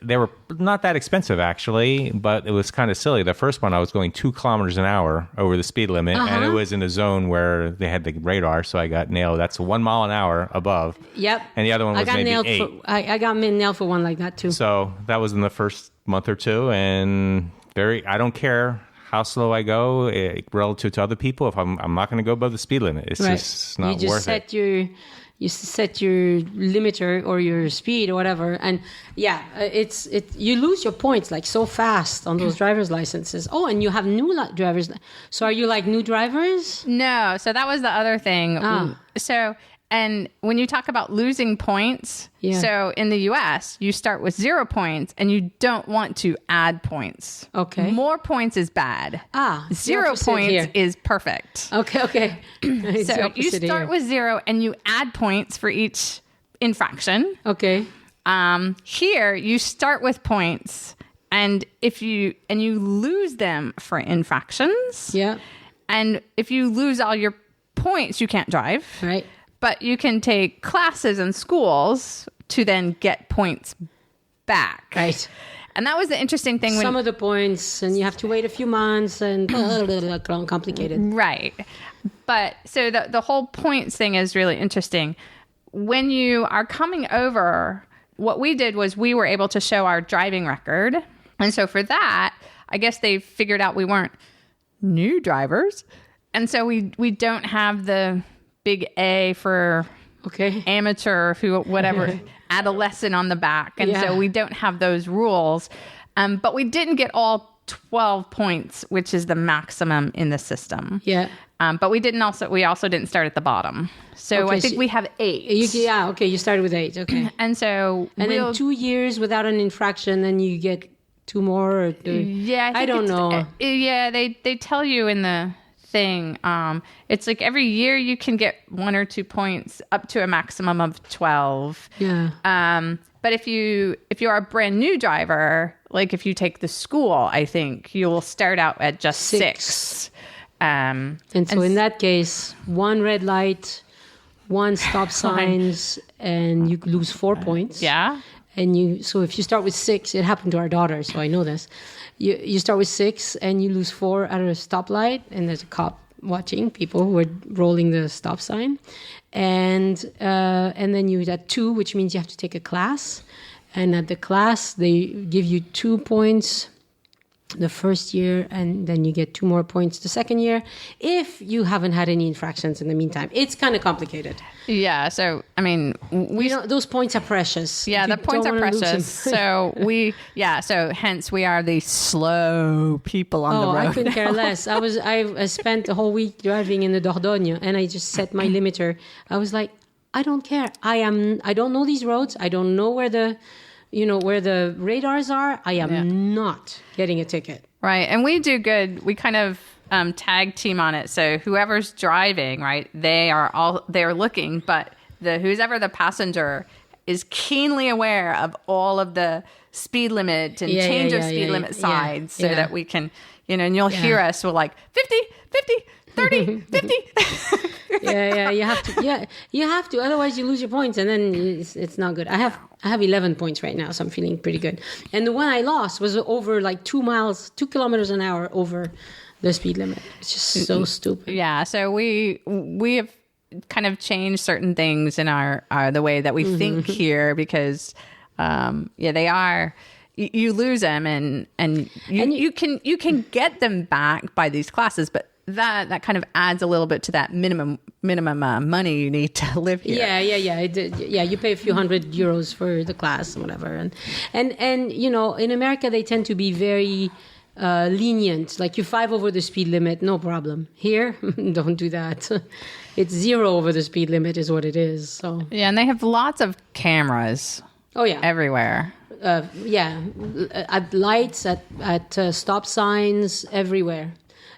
they were not that expensive actually, but it was kind of silly. The first one, I was going 2 kilometers an hour over the speed limit, and it was in a zone where they had the radar, so I got nailed. That's 1 mile an hour above. Yep. Oh, And the other one was maybe 8. I got nailed for one like that too. So that was in the first month or two, and I don't care how slow I go relative to other people. If I'm not going to go above the speed limit. It's just not worth it. You set your limiter or your speed or whatever, and you lose your points like so fast on those driver's licenses. Oh, and you have new drivers. So are you like new drivers? No. So that was the other thing. So, and when you talk about losing points, so in the US, you start with 0 points and you don't want to add points. Okay. More points is bad. 0 points here. is perfect. Okay. So you start with 0 and you add points for each infraction. Okay. Here you start with points and you lose them for infractions. Yeah. And if you lose all your points, you can't drive. Right. But you can take classes in schools to then get points back. Right. And that was the interesting thing. Some of the points, and you have to wait a few months, and complicated. Right. But so the whole points thing is really interesting. When you are coming over, what we did was we were able to show our driving record. And so for that, I guess they figured out we weren't new drivers. And so we don't have the big A for amateur, whatever, adolescent on the back. And so we don't have those rules. But we didn't get all 12 points, which is the maximum in the system. Yeah. But we also didn't start at the bottom. So I think we have 8. You started with 8. Okay. And so then 2 years without an infraction, then you get 2 more. Or 2. Yeah. I don't know. They tell you in the thing. It's like every year you can get 1 or 2 points up to a maximum of 12. Yeah. But if you are a brand new driver, like if you take the school, I think you will start out at just 6. And so in that case, 1 red light, 1 stop signs, and you lose 4 points. Yeah. And so if you start with 6, it happened to our daughter, so I know this. You start with 6 and you lose 4 at a stoplight, and there's a cop watching people who are rolling the stop sign, and then you at 2, which means you have to take a class, and at the class they give you 2 points the first year, and then you get 2 more points the second year if you haven't had any infractions in the meantime. It's kind of complicated. Yeah. So I mean, those points are precious. Yeah, the points are precious. So so hence we are the slow people on the road. I couldn't care less. I spent the whole week driving in the Dordogne, and I just set my limiter. I was like, I don't care. I don't know these roads. I don't know where the radars are. I am not getting a ticket. Right. And we do good. We kind of tag team on it. So whoever's driving, right, they're looking, but who's ever the passenger is keenly aware of all of the speed limit and change of speed limit signs so that we can, and you'll hear us, we're like 50, 50, 30, 50. You have to. Otherwise, you lose your points, and then it's not good. I have 11 points right now, so I'm feeling pretty good. And the one I lost was over like 2 kilometers an hour over the speed limit. It's just so stupid. Yeah. So we have kind of changed certain things in our the way that we think here because they are. you lose them, and you can get them back by these classes, but that kind of adds a little bit to that minimum money you need to live here. Yeah. You pay a few €100 for the class, whatever, and you know, in America they tend to be very lenient. Like, you 5 over the speed limit, no problem. Here, don't do that. It's 0 over the speed limit is what it is. So yeah, and they have lots of cameras. Oh yeah, everywhere. At lights, at stop signs, everywhere.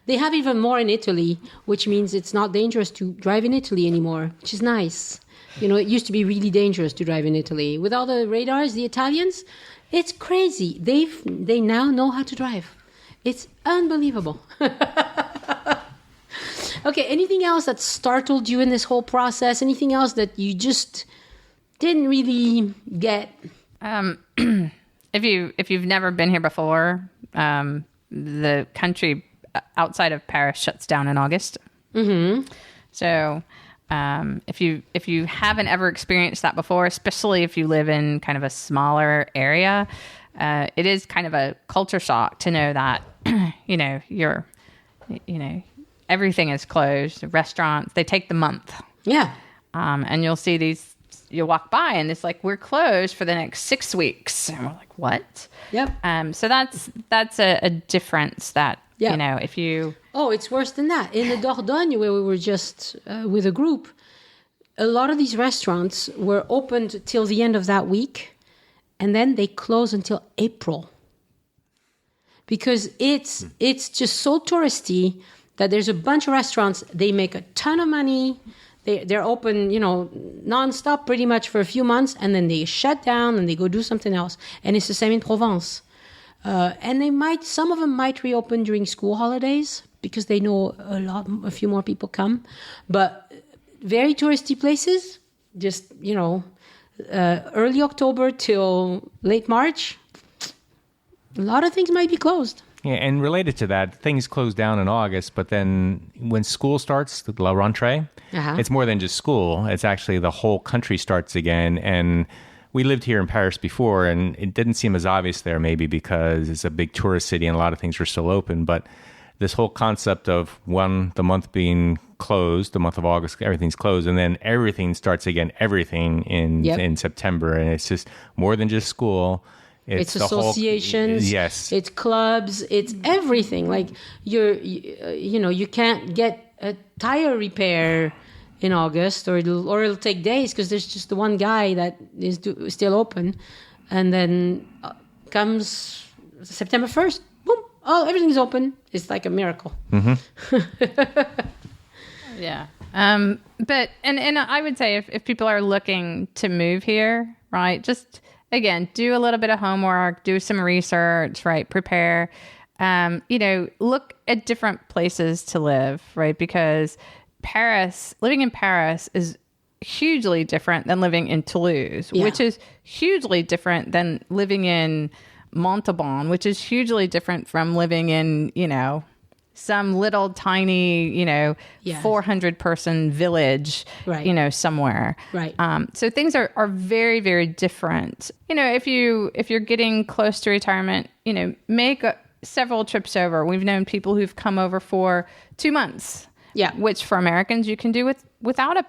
They have even more in Italy, which means it's not dangerous to drive in Italy anymore, which is nice. You know, it used to be really dangerous to drive in Italy. With all the radars, the Italians, it's crazy. They now know how to drive. It's unbelievable. Okay, anything else that startled you in this whole process? Anything else that you just didn't really get? If you've never been here before, the country outside of Paris shuts down in August. Mm-hmm. So if you haven't ever experienced that before, especially if you live in kind of a smaller area, it is kind of a culture shock to know that everything is closed. The restaurants, they take the month. Yeah. And you'll see these. You'll walk by and it's like, we're closed for the next 6 weeks. And we're like, what? Yep. So that's a difference that, yeah. You know, if you... Oh, it's worse than that. In the Dordogne, where we were just with a group, a lot of these restaurants were opened till the end of that week, and then they close until April. Because it's just so touristy that there's a bunch of restaurants, they make a ton of money, they're open, you know, nonstop pretty much for a few months, and then they shut down and they go do something else. And it's the same in Provence. And some of them might reopen during school holidays because they know a few more people come. But very touristy places, just, you know, early October till late March, a lot of things might be closed. Yeah, and related to that, things close down in August, but then when school starts, la rentrée, it's more than just school. It's actually the whole country starts again. And we lived here in Paris before, and it didn't seem as obvious there, maybe because it's a big tourist city and a lot of things are still open. But this whole concept of the month being closed, the month of August, everything's closed, and then everything starts again, everything in September. And it's just more than just school. It's associations. Yes. It's clubs. It's everything. Like you can't get a tire repair in August, or it'll take days because there's just the one guy that is still open, and then comes September 1st, boom! Oh, everything's open. It's like a miracle. Mm-hmm. Yeah. But I would say if people are looking to move here, right, just again, do a little bit of homework, do some research, right, prepare, look at different places to live, right, because living in Paris is hugely different than living in Toulouse, which is hugely different than living in Montauban, which is hugely different from living in, some little tiny, 400 person village, right. Somewhere. Right. So things are very, very different. If you're getting close to retirement, make several trips over. We've known people who've come over for 2 months. Yeah, which for Americans you can do without a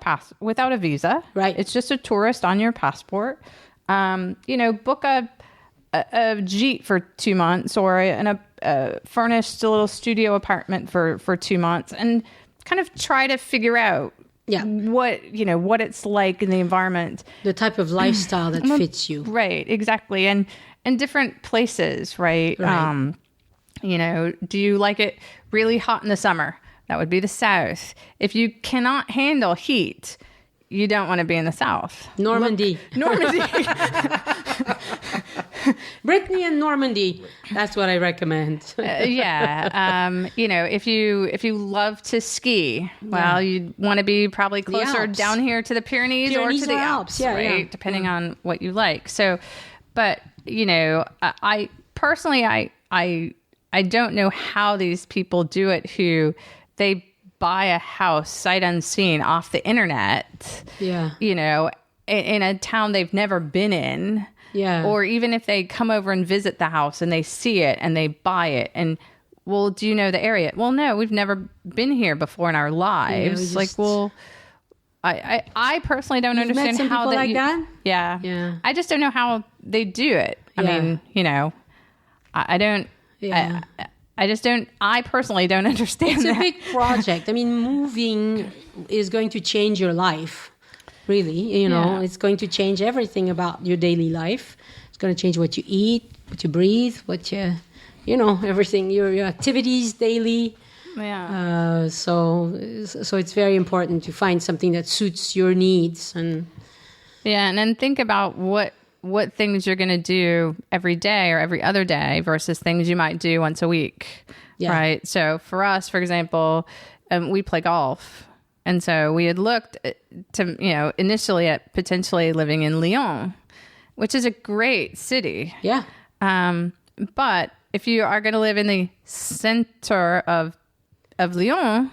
visa. Right, it's just a tourist on your passport. Book a Jeep for 2 months, or a furnished little studio apartment for 2 months, and kind of try to figure out what it's like in the environment, the type of lifestyle that fits you. Right, exactly, and different places. Right. Do you like it really hot in the summer? That would be the South. If you cannot handle heat, you don't want to be in the South. Normandy. Brittany and Normandy. That's what I recommend. If you love to ski, well, you want to be probably closer down here to the Pyrenees or to the Alps, right? Depending on what you like. So, but I personally, I don't know how these people do it who they buy a house sight unseen off the internet, in a town they've never been in, Yeah. Or even if they come over and visit the house and they see it and they buy it and, well, do you know the area? Well, no, we've never been here before in our lives. I personally don't understand met some how people like that? Yeah. Yeah. I just don't know how they do it. I mean, I don't. Yeah. I just don't. I personally don't understand. It's that. a big project. I mean, moving is going to change your life. Really, it's going to change everything about your daily life. It's going to change what you eat, what you breathe, what you, everything, your activities daily. Yeah. So it's very important to find something that suits your needs and then think about what things you're going to do every day or every other day versus things you might do once a week. Yeah. Right. So for us, for example, we play golf. And so we had looked to, initially at potentially living in Lyon, which is a great city. Yeah. But if you are going to live in the center of Lyon,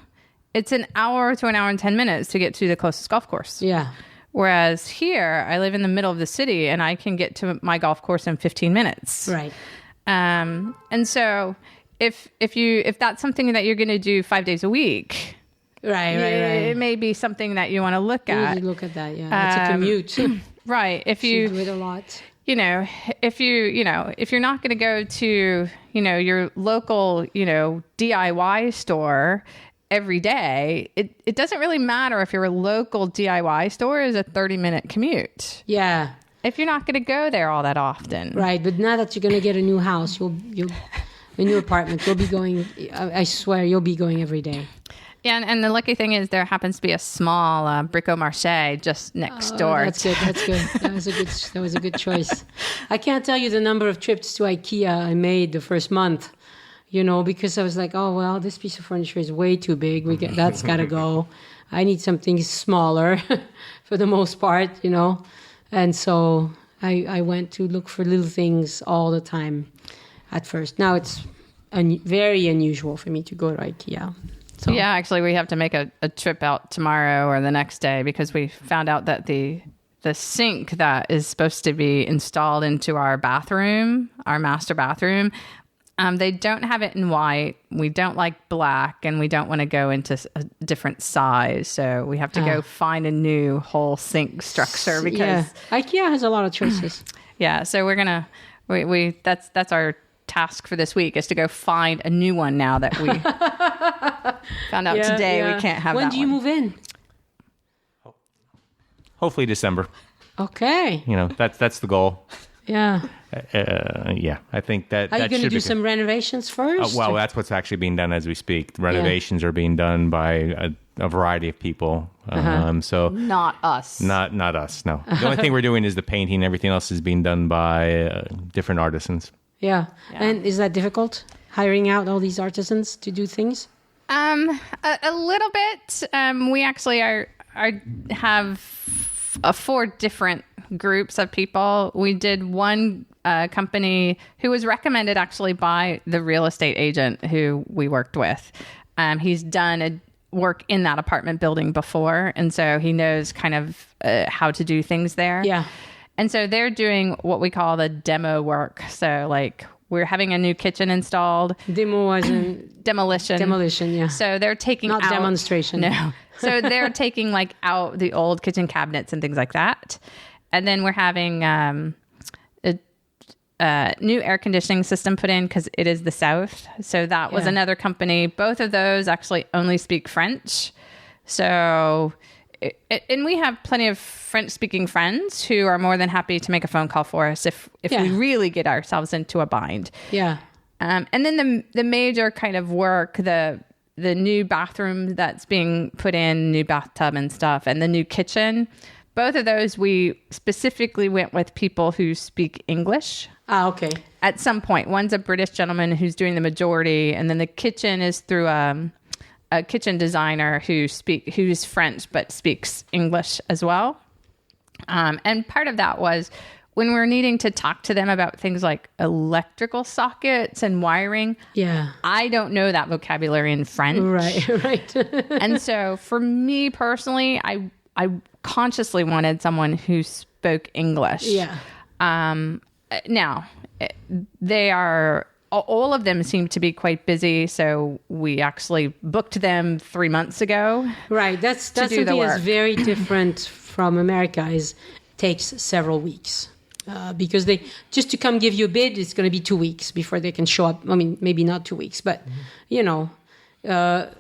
it's an hour to an hour and 10 minutes to get to the closest golf course. Yeah. Whereas here, I live in the middle of the city and I can get to my golf course in 15 minutes. Right. And so if that's something that you're going to do 5 days a week, right. It may be something that you want to look at. You look at that, yeah. It's a commute. Right. If you do it a lot. If you're not going to go to, your local, DIY store every day, it doesn't really matter if your local DIY store is a 30-minute commute. Yeah. If you're not going to go there all that often. Right. But now that you're going to get a new house, you'll a new apartment, you'll be going, I swear, you'll be going every day. Yeah, and the lucky thing is there happens to be a small brico-marché just next door. That's good. That was a good choice. I can't tell you the number of trips to IKEA I made the first month, because I was like, oh, well, this piece of furniture is way too big. That's got to go. I need something smaller for the most part, And so I went to look for little things all the time at first. Now it's very unusual for me to go to IKEA. So. Yeah, actually, we have to make a trip out tomorrow or the next day because we found out that the sink that is supposed to be installed into our bathroom, our master bathroom, they don't have it in white. We don't like black, and we don't want to go into a different size. So we have to go find a new whole sink structure because IKEA has a lot of choices. Yeah, so we're gonna that's our task for this week is to go find a new one now that we found out today we can't have that one. When do you move in? Hopefully December. Okay. That's the goal. Yeah. I think that. Are you going to do some renovations first? Well, that's what's actually being done as we speak. The renovations are being done by a variety of people. So not us. Not us. No. The only thing we're doing is the painting. Everything else is being done by different artisans. Yeah. And is that difficult? Hiring out all these artisans to do things? A little bit. We actually have 4 different groups of people. We did one company who was recommended actually by the real estate agent who we worked with. He's done work in that apartment building before, and so he knows kind of how to do things there. Yeah. And so they're doing what we call the demo work. So like we're having a new kitchen installed. Demo as in demolition. Demolition, yeah. So they're taking Not out... demonstration. No. So they're taking like out the old kitchen cabinets and things like that. And then we're having a new air conditioning system put in because it is the South. So that was another company. Both of those actually only speak French. So... and we have plenty of French-speaking friends who are more than happy to make a phone call for us if we really get ourselves into a bind. Yeah. And then the major kind of work, the new bathroom that's being put in, new bathtub and stuff, and the new kitchen, both of those we specifically went with people who speak English. Okay. At some point. One's a British gentleman who's doing the majority, and then the kitchen is through a kitchen designer who's French but speaks English as well. And part of that was when we're needing to talk to them about things like electrical sockets and wiring. Yeah. I don't know that vocabulary in French. Right. And so for me personally, I consciously wanted someone who spoke English. Yeah. Now, they are, all of them seem to be quite busy. So we actually booked them 3 months ago. Right. That's something that's very different from America. Is takes several weeks. Because they just to come give you a bid, it's going to be 2 weeks before they can show up. I mean, maybe not 2 weeks, but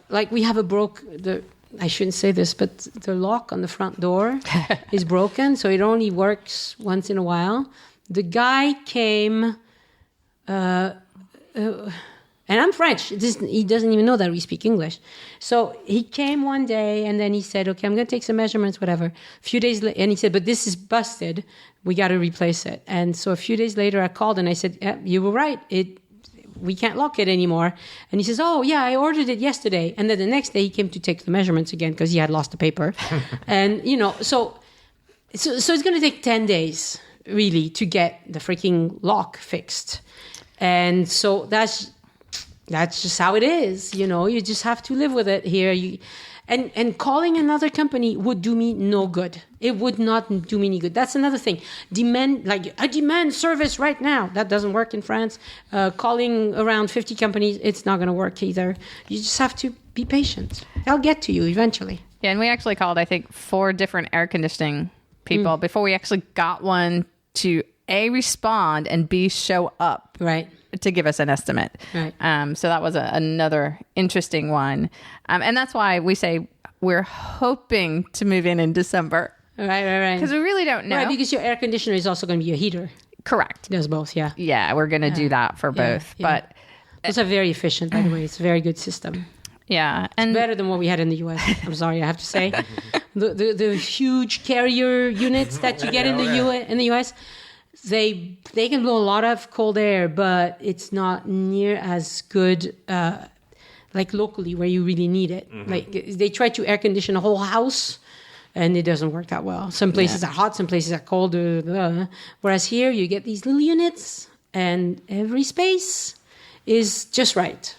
like we have I shouldn't say this, but the lock on the front door is broken, so it only works once in a while. The guy came, and I'm French. He doesn't even know that we speak English. So he came one day, and then he said, "Okay, I'm going to take some measurements, whatever." A few days later, and he said, "But this is busted. We got to replace it." And so a few days later, I called and I said, "Yeah, you were right. We can't lock it anymore." And he says, "Oh, yeah, I ordered it yesterday." And then the next day he came to take the measurements again because he had lost the paper. And, so it's going to take 10 days, really, to get the freaking lock fixed. And so that's just how it is. You just have to live with it here. And calling another company would do me no good. It would not do me any good. That's another thing. I demand service right now. That doesn't work in France. Calling around 50 companies, it's not going to work either. You just have to be patient. They'll get to you eventually. Yeah, and we actually called, I think, 4 different air conditioning people before we actually got one to A, respond, and B, show up. Right. To give us an estimate. Right. So that was another interesting one. And that's why we say we're hoping to move in December. Right. Because we really don't know. Right, because your air conditioner is also going to be a heater. Correct. It does both, yeah. Yeah, we're going to do that for both. Yeah. But those are very efficient, by the way. It's a very good system. Yeah. And better than what we had in the U.S., I'm sorry, I have to say. The huge carrier units that you get in the U.S., they can blow a lot of cold air, but it's not near as good like locally where you really need it. Mm-hmm. Like they try to air condition a whole house, and it doesn't work that well. Some places are hot, some places are cold. Whereas here, you get these little units, and every space is just right.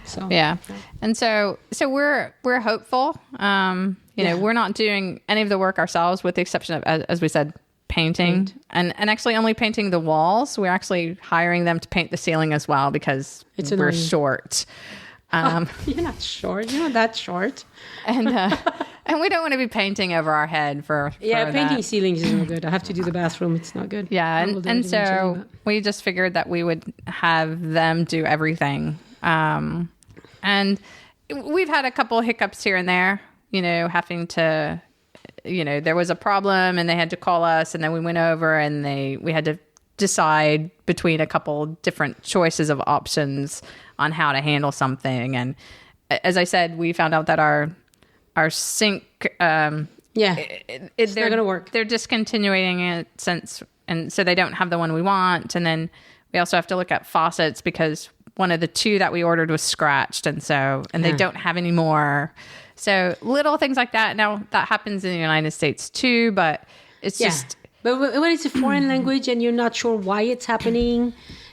So yeah. And so we're hopeful. We're not doing any of the work ourselves, with the exception of, as we said, painting and actually only painting the walls. We're actually hiring them to paint the ceiling as well because we're short. You're not short. You're not that short. And we don't want to be painting over our head for painting that. Ceilings is no good. I have to do the bathroom. It's not good. Yeah, and so we just figured that we would have them do everything. And we've had a couple hiccups here and there, having to, there was a problem and they had to call us, and then we went over and we had to decide between a couple different choices of options on how to handle something. And as I said, we found out that our sink, it's not going to work. They're discontinuing it and so they don't have the one we want. And then we also have to look at faucets because one of the 2 that we ordered was scratched, and they don't have any more. So little things like that. Now that happens in the United States too, but it's just. But when it's a foreign language and you're not sure why it's happening,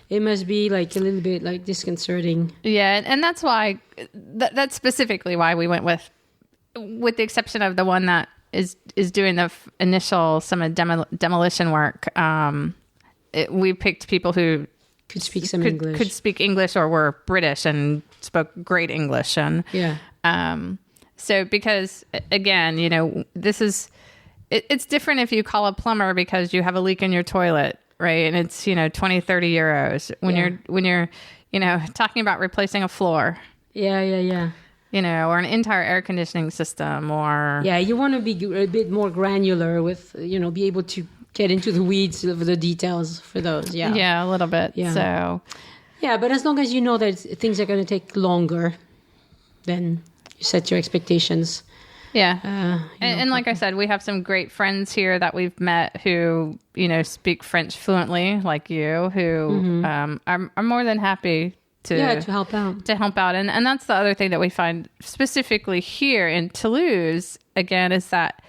it must be like a little bit like disconcerting. Yeah, and that's why. That's specifically why we went with the exception of the one that is doing the initial demolition work. We picked people who could speak some English, could speak English, or were British and spoke great English. And so because again, this is it's different if you call a plumber because you have a leak in your toilet, right? And it's 20, 30 euros when you're talking about replacing a floor. Yeah. Or an entire air conditioning system, or you want to be a bit more granular with be able to get into the weeds of the details for those. Yeah, a little bit. Yeah. So but as long as you know that things are going to take longer, then you set your expectations. And like I said, we have some great friends here that we've met who speak French fluently, like you, who are more than happy to help out. And that's the other thing that we find specifically here in Toulouse, again, is that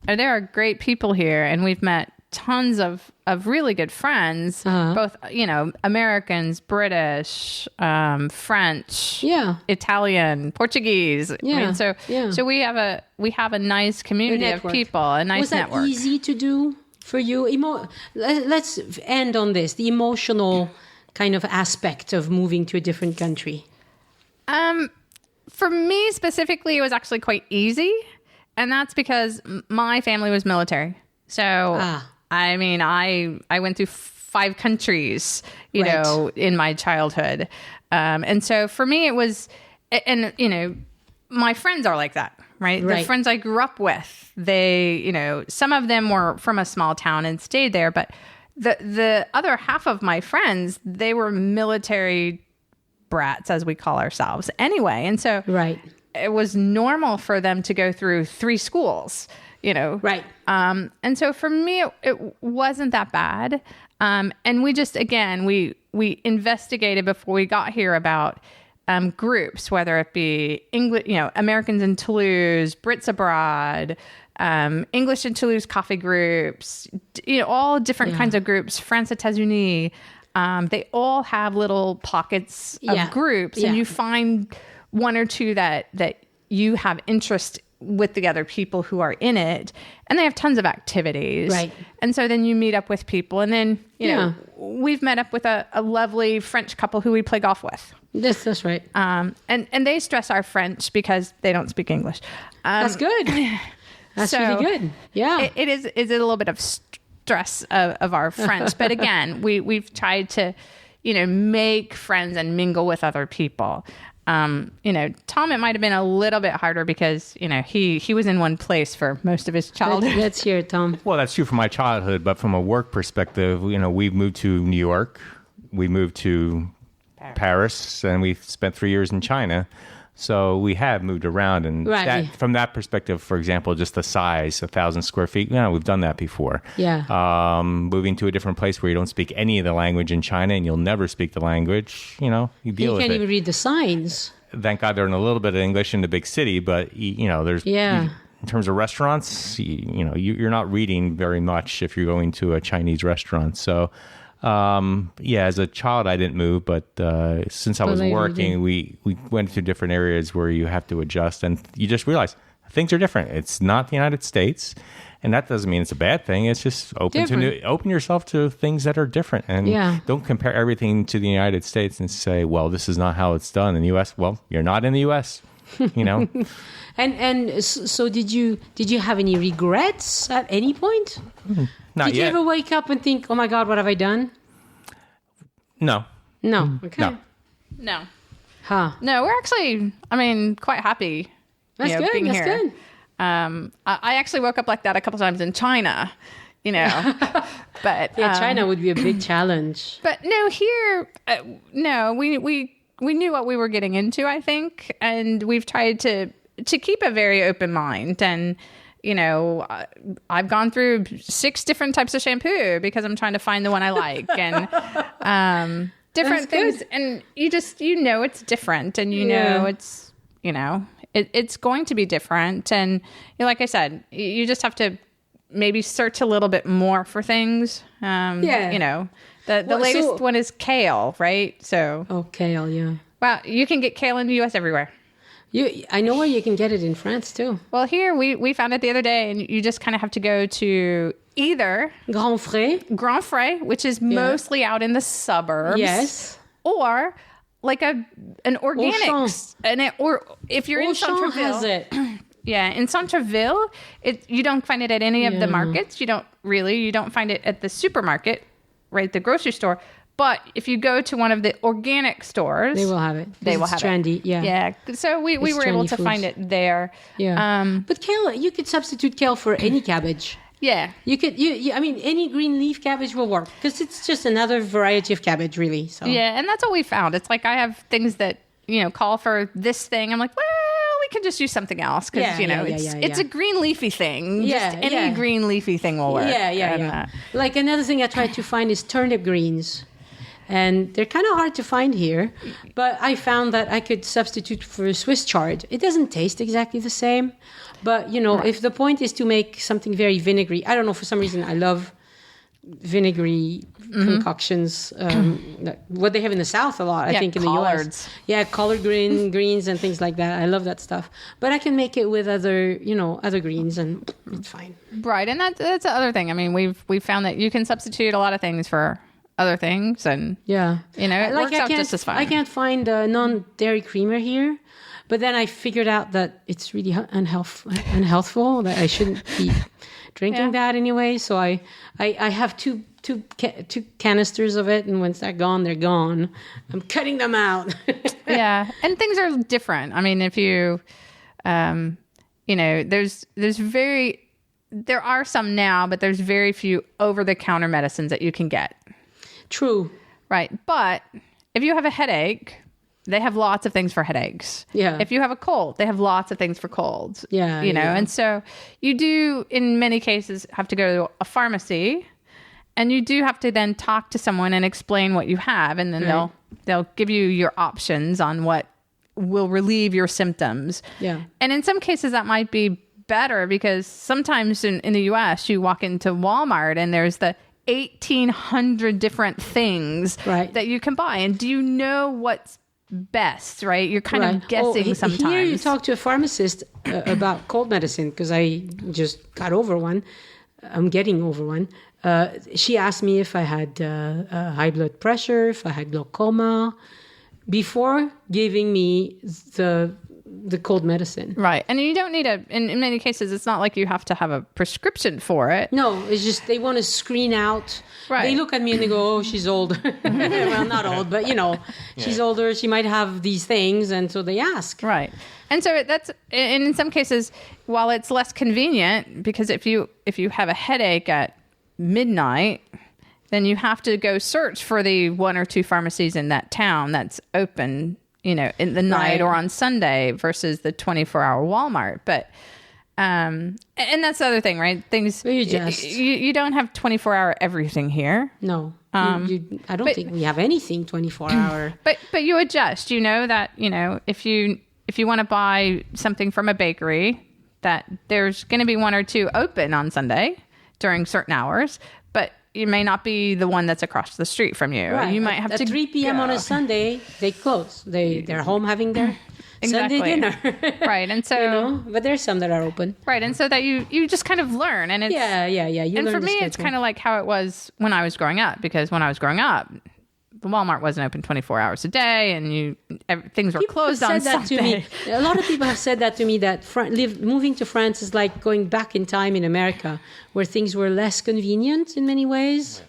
there are great people here, and we've met tons of really good friends, both, Americans, British, French, Italian, Portuguese. So we have a nice community of people, a nice network. Was that easy to do? for you? Let's end on this, the emotional kind of aspect of moving to a different country. For me specifically, it was actually quite easy. And that's because my family was military. So, I mean, I went through 5 countries, you know, in my childhood. And so for me, it was, and, you know, my friends are like that, right? The friends I grew up with, they, you know, some of them were from a small town and stayed there. But the other half of my friends, they were military brats, as we call ourselves anyway. And so it was normal for them to go through 3 schools, you know? And so for me, it wasn't that bad. And we just, again, we investigated before we got here about groups, whether it be English, you know, Americans in Toulouse, Brits abroad, English in Toulouse coffee groups, you know, all different kinds of groups, France États-Unis. They all have little pockets of groups, and you find 1 or 2 that you have interest with the other people who are in it, and they have tons of activities. And so then you meet up with people, and then, you know, we've met up with a lovely French couple who we play golf with. That's right. And they stress our French because they don't speak English. That's good. That's really good. Yeah. It is a little bit of stress of our French. But again, we've tried to, you know, make friends and mingle with other people. You know, Tom, it might have been a little bit harder because, you know, he was in one place for most of his childhood. Let's hear it, Tom. Well, that's true for my childhood, but from a work perspective, you know, we moved to New York, we moved to Paris, and we spent 3 years in China. So we have moved around, and from that perspective, for example, just the size, 1,000 square feet, you know, we've done that before. Moving to a different place where you don't speak any of the language in China, and you'll never speak the language, you know, you deal with it. You can't even read the signs. Thank God they're in a little bit of English in the big city, but, you know, there's... In terms of restaurants, you know, you're not reading very much if you're going to a Chinese restaurant. So, as a child, I didn't move, but since I was working, we went to different areas where you have to adjust, and you just realize things are different. It's not the United States, and that doesn't mean it's a bad thing. It's just open yourself to things that are different, and don't compare everything to the United States and say, well, this is not how it's done in the U.S. Well, you're not in the U.S., you know. And so did you have any regrets at any point? Not Did you ever wake up and think, oh my God, what have I done? No. Okay. No. No, we're actually, I mean, quite happy. That's good. Being That's here. good. I actually woke up like that a couple times in China, you know. But China would be a big challenge. But no, here, we knew what we were getting into, I think, and we've tried to keep a very open mind. And, you know, I've gone through 6 different types of shampoo because I'm trying to find the one I like, and different things. And you know, it's different, and you know, it's, you know, it's going to be different. And, you know, like I said, you just have to maybe search a little bit more for things. You know, the latest one is kale, right? So kale, yeah. Well, you can get kale in the U.S. everywhere. I know where you can get it in France too. Well, here we found it the other day, and you just kind of have to go to either Grand Frais, which is mostly out in the suburbs, yes, or like an organics, or if you're in Centreville, has it. In Centreville, you don't find it at any of the markets. You don't find it at the supermarket, right? The grocery store. But if you go to one of the organic stores, they will have it. They will have trendy, it. Yeah. So we were able to find it there. Yeah. But kale, you could substitute kale for any cabbage. Yeah. You could. I mean, any green leaf cabbage will work because it's just another variety of cabbage, really. So. Yeah, and that's what we found. It's like I have things that, you know, call for this thing. I'm like, well, we could just use something else because it's a green leafy thing. Just any green leafy thing will work. Yeah. Like another thing I tried to find is turnip greens. And they're kind of hard to find here, but I found that I could substitute for Swiss chard. It doesn't taste exactly the same, but, you know, if the point is to make something very vinegary, I don't know, for some reason I love vinegary concoctions. What they have in the South a lot, I think, in collards. the US. Yeah, collard greens and things like that. I love that stuff. But I can make it with other greens, and it's fine. Right, and that's the other thing. I mean, we've found that you can substitute a lot of things for other things, and yeah, it works out just as fine. I can't find a non-dairy creamer here, but then I figured out that it's really unhealthful, that I shouldn't be drinking that anyway. So I have two canisters of it, and once they're gone, they're gone. I'm cutting them out. Yeah, and things are different. I mean, if you, there are some now, but there's very few over-the-counter medicines that you can get. True. Right. But if you have a headache, they have lots of things for headaches. Yeah. If you have a cold, they have lots of things for colds. Yeah. And so you do, in many cases, have to go to a pharmacy, and you do have to then talk to someone and explain what you have, and then they'll give you your options on what will relieve your symptoms. Yeah. And in some cases that might be better, because sometimes in the US you walk into Walmart and there's the 1,800 different things that you can buy. And do you know what's best, right? You're kind of guessing sometimes. Here you talk to a pharmacist about cold medicine, because I just got over one. I'm getting over one. She asked me if I had high blood pressure, if I had glaucoma, before giving me the cold medicine. Right. And you don't need in many cases, it's not like you have to have a prescription for it. No, it's just they want to screen out. Right. They look at me and they go, oh, she's old. Well, not old, but she's older. She might have these things. And so they ask. Right. And so and in some cases, while it's less convenient, because if you have a headache at midnight, then you have to go search for the one or two pharmacies in that town that's open, in the night or on Sunday versus the 24-hour Walmart. But, and that's the other thing, right? Things, you don't have 24-hour everything here. No, I don't think we have anything 24-hour. But you adjust, that, if you want to buy something from a bakery, that there's going to be one or two open on Sunday during certain hours, but it may not be the one that's across the street from you. Right. You might have to 3 p.m. on a Sunday, they close. They're home having their Sunday dinner. Right. And so, but there's some that are open. Right. And so that you just kind of learn. And it's, and for me, it's kind of like how it was when I was growing up, because when I was growing up, the Walmart wasn't open 24 hours a day, and things were closed on Sunday. A lot of people have said that to me, that moving to France is like going back in time in America, where things were less convenient in many ways.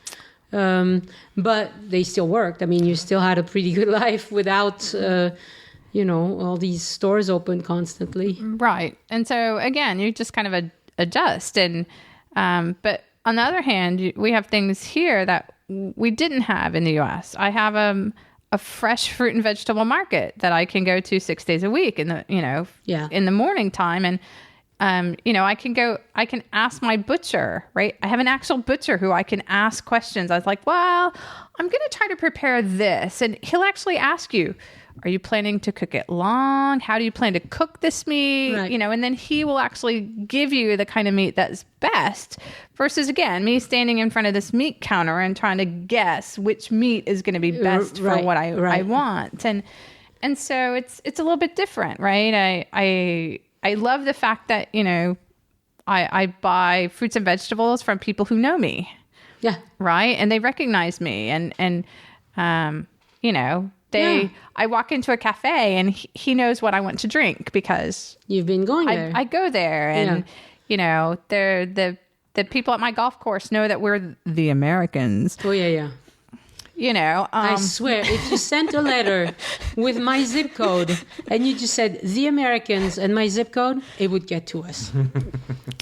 But they still worked. I mean, you still had a pretty good life without, all these stores open constantly. Right. And so, again, you just kind of adjust. And but on the other hand, we have things here that we didn't have in the U.S. I have a fresh fruit and vegetable market that I can go to 6 days a week in the in the morning time, and I can ask my butcher, right? I have an actual butcher who I can ask questions. I was like, well, I'm going to try to prepare this, and he'll actually ask you, are you planning to cook it long? How do you plan to cook this meat? Right. And then he will actually give you the kind of meat that's best, versus, again, me standing in front of this meat counter and trying to guess which meat is going to be best for what I want. And so it's a little bit different, right? I love the fact that, I buy fruits and vegetables from people who know me. Yeah. Right. And they recognize me, and I walk into a cafe and he knows what I want to drink because you've been going there. I go there, and they're the people at my golf course know that we're the Americans. Oh yeah. I swear, if you sent a letter with my zip code and you just said the Americans and my zip code, it would get to us.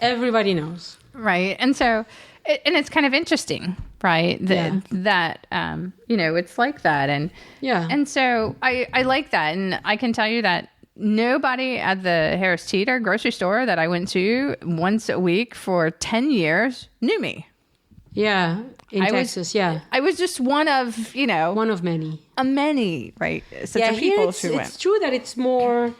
Everybody knows. Right. And so, and it's kind of interesting, right? That it's like that. And so I like that. And I can tell you that nobody at the Harris Teeter grocery store that I went to once a week for 10 years knew me. Yeah. In Texas, I was just one of, one of many. Many, right? Such people who went. It's true that it's more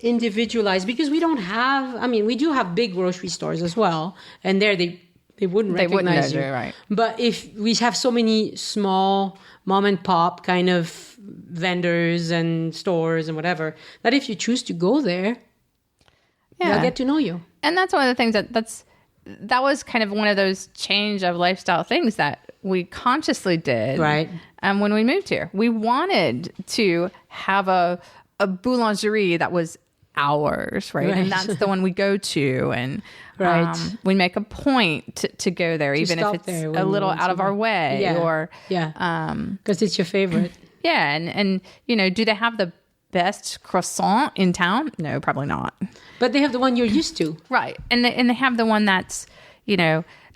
individualized because we don't have, we do have big grocery stores as well. And there they they wouldn't They wouldn't recognize know you. you, right. But if we have so many small mom and pop kind of vendors and stores and whatever, that if you choose to go there, they'll get to know you. And that's one of the things that was kind of one of those change of lifestyle things that we consciously did. Right. When we moved here, we wanted to have a boulangerie that was ours, right? And that's the one we go to, and we make a point to go there, even if it's a little out of our way, or because it's your favorite. and do they have the best croissant in town? No, probably not. But they have the one you're used to, right? And they have the one that's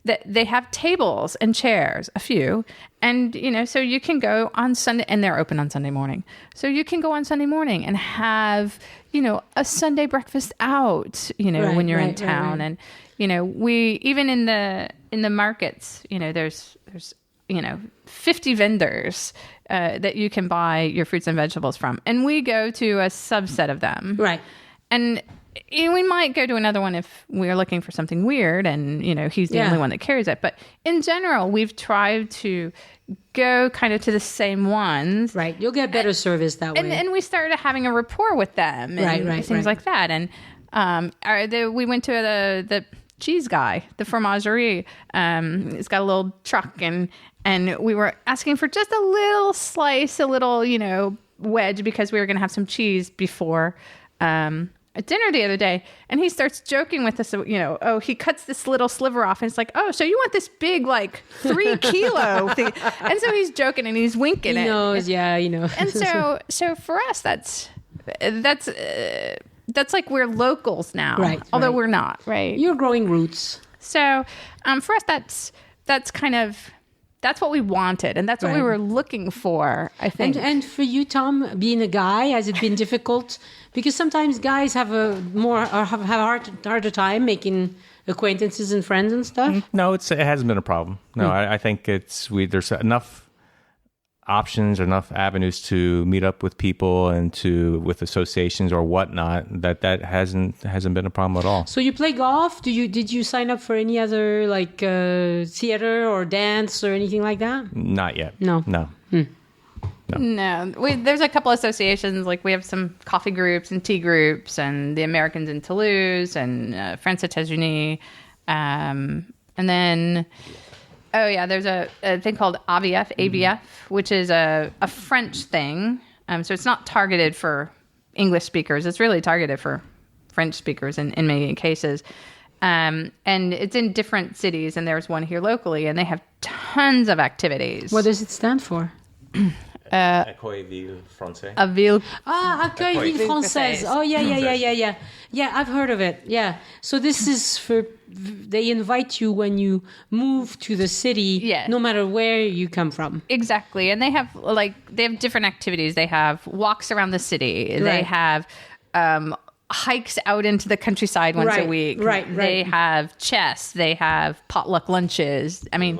that they have tables and chairs, a few, and so you can go on Sunday, and they're open on Sunday morning. So you can go on Sunday morning and have a Sunday breakfast out, when you're in town, and we even in the markets, there's 50 vendors that you can buy your fruits and vegetables from, and we go to a subset of them, right? And we might go to another one if we're looking for something weird, and he's the only one that carries it. But in general, we've tried to go kind of to the same ones. Right. You'll get better service that way. And we started having a rapport with them, and things like that. And we went to the cheese guy, the fromagerie. He's got a little truck, and we were asking for just a little slice, a little wedge, because we were going to have some cheese before at dinner the other day, and he starts joking with us, he cuts this little sliver off, and it's like, oh, so you want this big, 3 kilo thing? And so he's joking and he's winking. He knows, he knows. And so for us, that's like we're locals now, right? Although we're not, right? You're growing roots. So for us, that's kind of. That's what we wanted, and that's what we were looking for, I think. And for you, Tom, being a guy, has it been difficult? Because sometimes guys have a harder time making acquaintances and friends and stuff. No, it hasn't been a problem. No, I think there's enough options, enough avenues to meet up with people and with associations or whatnot that hasn't been a problem at all. So you play golf? Did you sign up for any other theater or dance or anything like that? Not yet. No. No. There's a couple associations, we have some coffee groups and tea groups, and the Americans in Toulouse and France États-Unis, and then. Oh, yeah, there's a thing called ABF, which is a French thing. So it's not targeted for English speakers. It's really targeted for French speakers in many cases. And it's in different cities, and there's one here locally, and they have tons of activities. What does it stand for? Accueil Français. Accueil Française. Oh, yeah. Yeah, I've heard of it. Yeah. So this is they invite you when you move to the city, no matter where you come from. Exactly. And they have different activities. They have walks around the city. Right. They have hikes out into the countryside once a week. Right. They have chess. They have potluck lunches. I mean,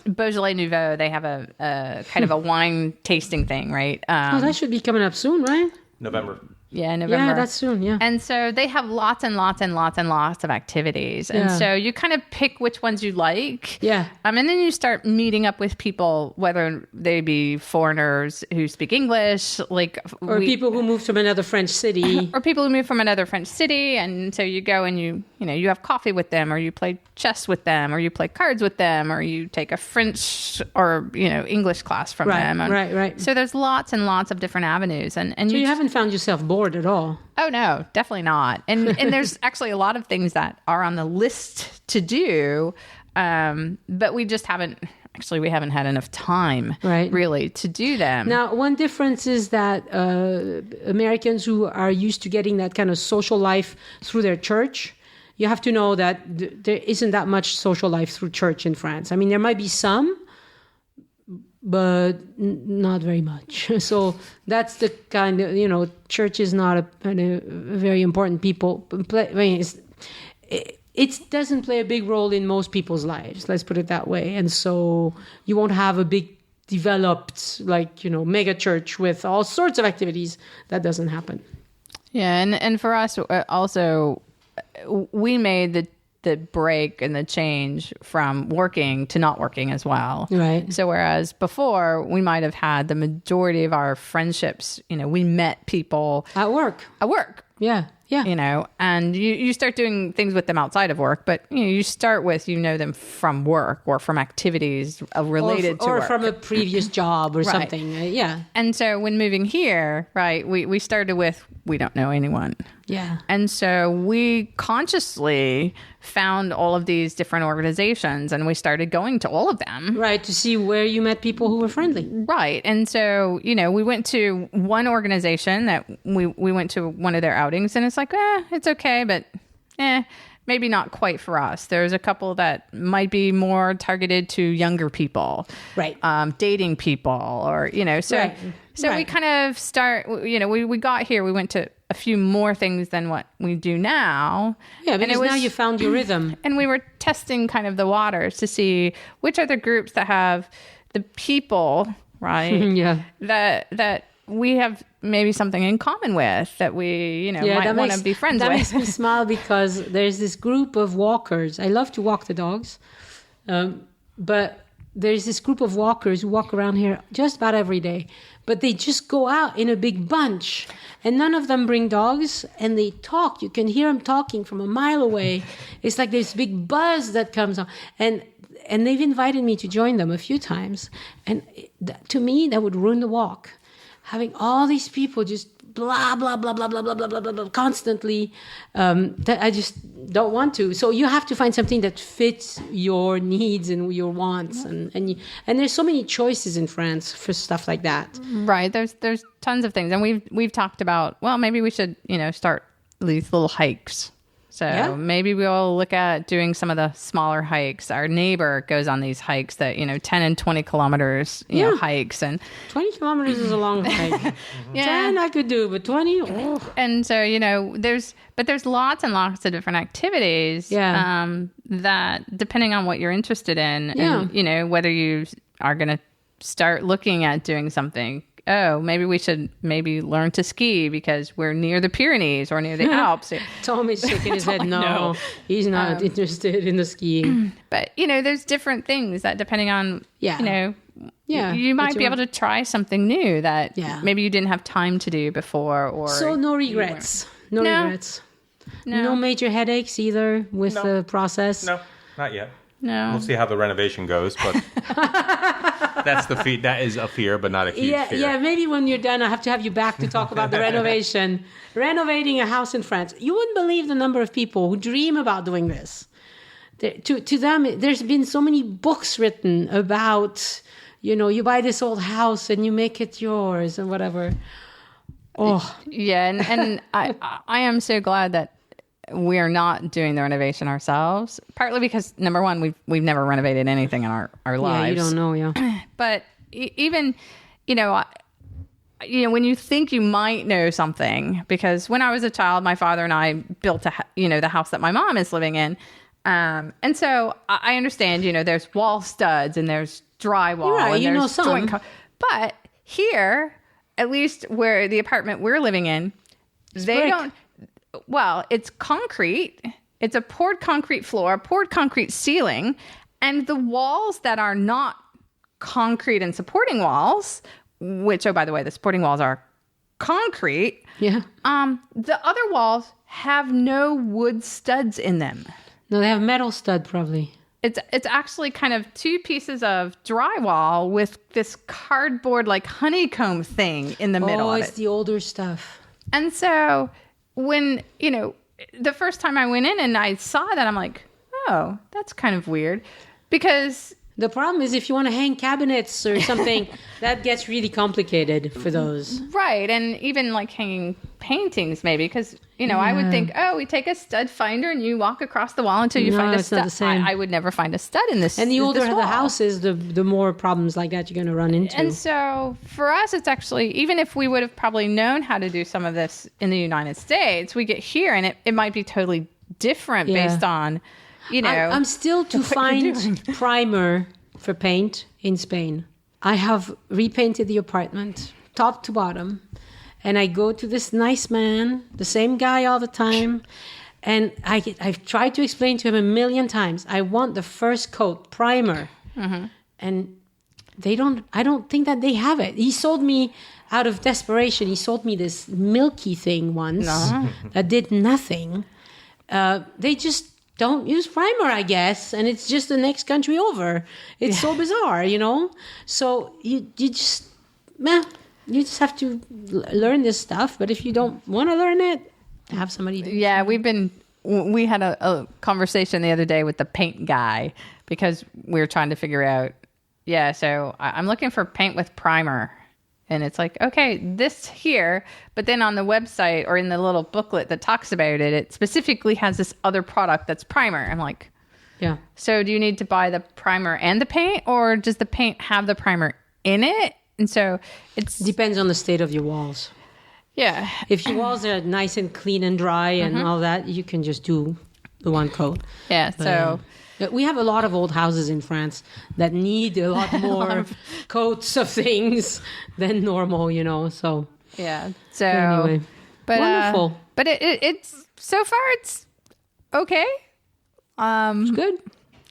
Beaujolais Nouveau, they have a kind of a wine tasting thing, right? That should be coming up soon, right? November. Yeah, November. Yeah, that's soon, yeah. And so they have lots and lots and lots and lots of activities. And so you kind of pick which ones you like. Yeah. And then you start meeting up with people, whether they be foreigners who speak English, or people who move from another French city. Or people who move from another French city. And so you go and you have coffee with them, or you play chess with them, or you play cards with them, or you take a French or, English class from them. And right. So there's lots and lots of different avenues. And so you haven't found yourself bored at all? Oh, no, definitely not. And there's actually a lot of things that are on the list to do, but we just haven't had enough time, really, to do them. Now, one difference is that Americans who are used to getting that kind of social life through their church, you have to know that there isn't that much social life through church in France. I mean, there might be some, but not very much. So that's the kind of, church is not a very important people. It doesn't play a big role in most people's lives, let's put it that way. And so you won't have a big developed, mega church with all sorts of activities. That doesn't happen. Yeah. And for us also, we made the break and the change from working to not working as well. Right. So whereas before we might have had the majority of our friendships, we met people At work. Yeah. Yeah. And you start doing things with them outside of work, but you start with, them from work or from activities related to work. Or from a previous job or something. Yeah. And so when moving here, right, we started with, we don't know anyone. Yeah. And so we consciously found all of these different organizations and we started going to all of them. Right, to see where you met people who were friendly. Right. And so, we went to one organization that we went to one of their outings and it's like, it's okay, but maybe not quite for us. There's a couple that might be more targeted to younger people. Right. Dating people or, so... Right. So we kind of we got here, we went to a few more things than what we do now. Yeah, because now you found your rhythm. And we were testing kind of the waters to see which are the groups that have the people, right? Yeah. That we have maybe something in common with, that we, might want to be friends with. That makes me smile because there's this group of walkers. I love to walk the dogs, but there's this group of walkers who walk around here just about every day. But they just go out in a big bunch. And none of them bring dogs. And they talk. You can hear them talking from a mile away. It's like this big buzz that comes on. And they've invited me to join them a few times. And to me, that would ruin the walk. Having all these people just blah, blah, blah, blah, blah, blah, blah, blah, blah, blah, constantly, that I just don't want to. So you have to find something that fits your needs and your wants. And there's so many choices in France for stuff like that. Right. There's tons of things. And we've talked about, well, maybe we should, start these little hikes. So maybe we'll look at doing some of the smaller hikes. Our neighbor goes on these hikes that, 10 and 20 kilometers, hikes. And 20 kilometers is a long hike. 10 I could do, but 20, And so, there's lots and lots of different activities that, depending on what you're interested in, and, whether you are going to start looking at doing something. Oh, maybe we should learn to ski because we're near the Pyrenees or near the Alps. Tommy's shaking his head. No, he's not interested in the skiing. But, there's different things that depending on, you might be able to try something new that maybe you didn't have time to do before. Or so no regrets. No regrets. No major headaches either with the process. No, not yet. No. We'll see how the renovation goes, but that is a fear, but not a huge fear. Yeah, maybe when you're done, I have to have you back to talk about the renovation. Renovating a house in France. You wouldn't believe the number of people who dream about doing this. To them, there's been so many books written about, you buy this old house and you make it yours and whatever. Oh. Yeah, and I am so glad that we're not doing the renovation ourselves, partly because number one, we've never renovated anything in our lives. Yeah, you don't know, But even, when you think you might know something, because when I was a child, my father and I built the house that my mom is living in. And so I understand, there's wall studs and there's drywall. Right, and there's some. But here, at least where the apartment we're living in, it's concrete. It's a poured concrete floor, poured concrete ceiling, and the walls that are not concrete and supporting walls, which, oh, by the way, the supporting walls are concrete. Yeah. The other walls have no wood studs in them. No, they have metal stud probably. It's actually kind of two pieces of drywall with this cardboard like honeycomb thing in the middle of it. Oh, it's the older stuff. And so when, the first time I went in and I saw that, I'm like, oh, that's kind of weird. Because the problem is if you want to hang cabinets or something, that gets really complicated for those. Right. And even like hanging paintings maybe, because, I would think, oh, we take a stud finder and you walk across the wall until you find a stud. I would never find a stud in this. And the older the house is, the more problems like that you're going to run into. And so for us, it's actually, even if we would have probably known how to do some of this in the United States, we get here and it might be totally different based on, I'm still to find primer for paint in Spain. I have repainted the apartment top to bottom. And I go to this nice man, the same guy all the time. And I've tried to explain to him a million times, I want the first coat, primer. And I don't think that they have it. He sold me, out of desperation, he sold me this milky thing once that did nothing. They just don't use primer, I guess, and it's just the next country over. It's so bizarre, So you just have to learn this stuff. But if you don't want to learn it, have somebody do it. Yeah, we had a conversation the other day with the paint guy because we were trying to figure out, so I'm looking for paint with primer. And it's like, okay, this here, but then on the website or in the little booklet that talks about it, it specifically has this other product that's primer. I'm like, yeah. So do you need to buy the primer and the paint, or does the paint have the primer in it? And so it depends on the state of your walls. Yeah. If your walls are nice and clean and dry and all that, you can just do the one coat. Yeah. So we have a lot of old houses in France that need a lot more coats of things than normal, so. Yeah. So anyway, but wonderful. But it's so far it's okay. It's good.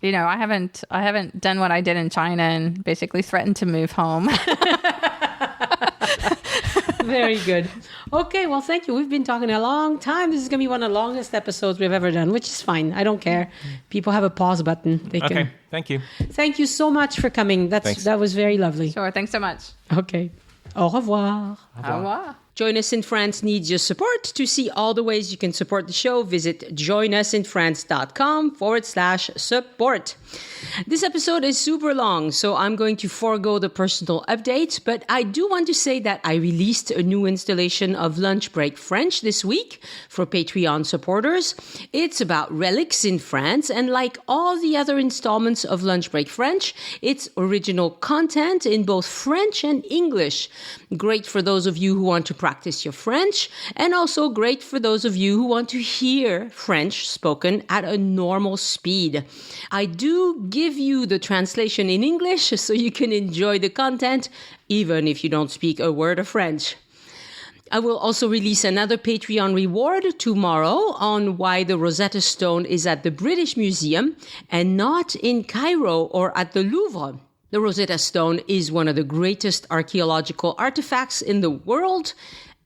I haven't done what I did in China and basically threatened to move home. Very good. Okay, well, thank you. We've been talking a long time. This is going to be one of the longest episodes we've ever done, which is fine. I don't care. People have a pause button. Okay, thank you. Thank you so much for coming. That was very lovely. Sure, thanks so much. Okay. Au revoir. Au revoir. Join Us in France needs your support. To see all the ways you can support the show, visit joinusinfrance.com/support. This episode is super long, so I'm going to forego the personal update, but I do want to say that I released a new installation of Lunch Break French this week for Patreon supporters. It's about relics in France, and like all the other installments of Lunch Break French, it's original content in both French and English. Great for those of you who want to practice your French, and also great for those of you who want to hear French spoken at a normal speed. I do give you the translation in English so you can enjoy the content even if you don't speak a word of French. I will also release another Patreon reward tomorrow on why the Rosetta Stone is at the British Museum and not in Cairo or at the Louvre. The Rosetta Stone is one of the greatest archaeological artifacts in the world,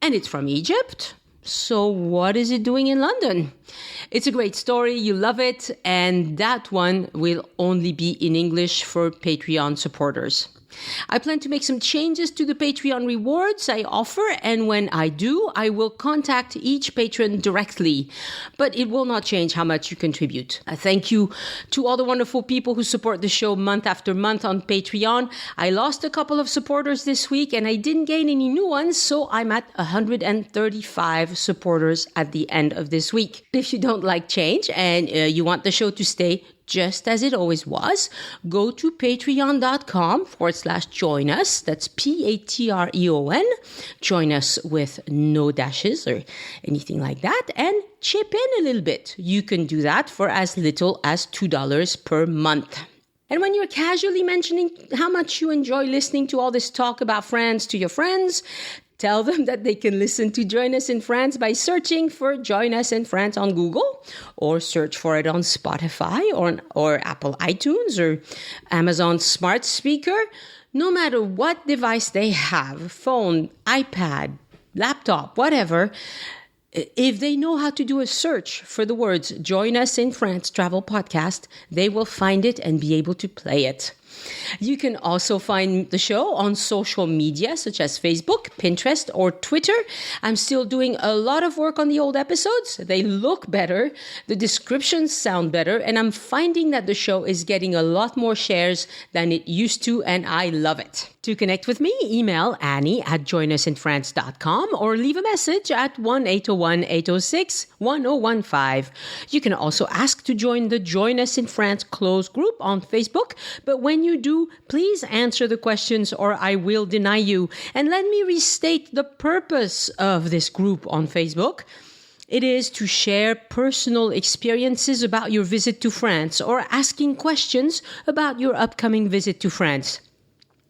and it's from Egypt. So what is it doing in London? It's a great story. You love it. And that one will only be in English for Patreon supporters. I plan to make some changes to the Patreon rewards I offer, and when I do, I will contact each patron directly. But it will not change how much you contribute. I thank you to all the wonderful people who support the show month after month on Patreon. I lost a couple of supporters this week, and I didn't gain any new ones, so I'm at 135 supporters at the end of this week. If you don't like change and you want the show to stay just as it always was, go to patreon.com/join us. That's Patreon. Join us with no dashes or anything like that, and chip in a little bit. You can do that for as little as $2 per month. And when you're casually mentioning how much you enjoy listening to all this talk about France to your friends, tell them that they can listen to Join Us in France by searching for Join Us in France on Google, or search for it on Spotify or Apple iTunes or Amazon Smart Speaker. No matter what device they have, phone, iPad, laptop, whatever, if they know how to do a search for the words Join Us in France Travel Podcast, they will find it and be able to play it. You can also find the show on social media such as Facebook, Pinterest, or Twitter. I'm still doing a lot of work on the old episodes. They look better, the descriptions sound better, and I'm finding that the show is getting a lot more shares than it used to, and I love it. To connect with me, email Annie@joinusinfrance.com or leave a message at 1-801-806-1015. You can also ask to join the Join Us in France closed group on Facebook, but when you do, please answer the questions or I will deny you. And let me restate the purpose of this group on Facebook. It is to share personal experiences about your visit to France or asking questions about your upcoming visit to France.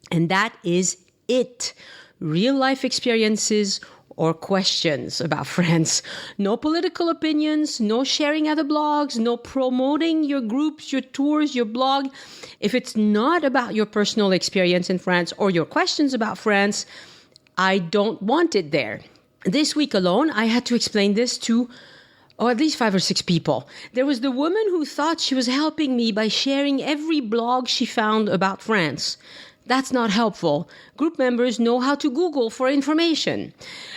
And that is it. Real life experiences or questions about France. No political opinions, no sharing other blogs, no promoting your groups, your tours, your blog. If it's not about your personal experience in France or your questions about France, I don't want it there. This week alone, I had to explain this to at least 5 or 6 people. There was the woman who thought she was helping me by sharing every blog she found about France. That's not helpful. Group members know how to Google for information.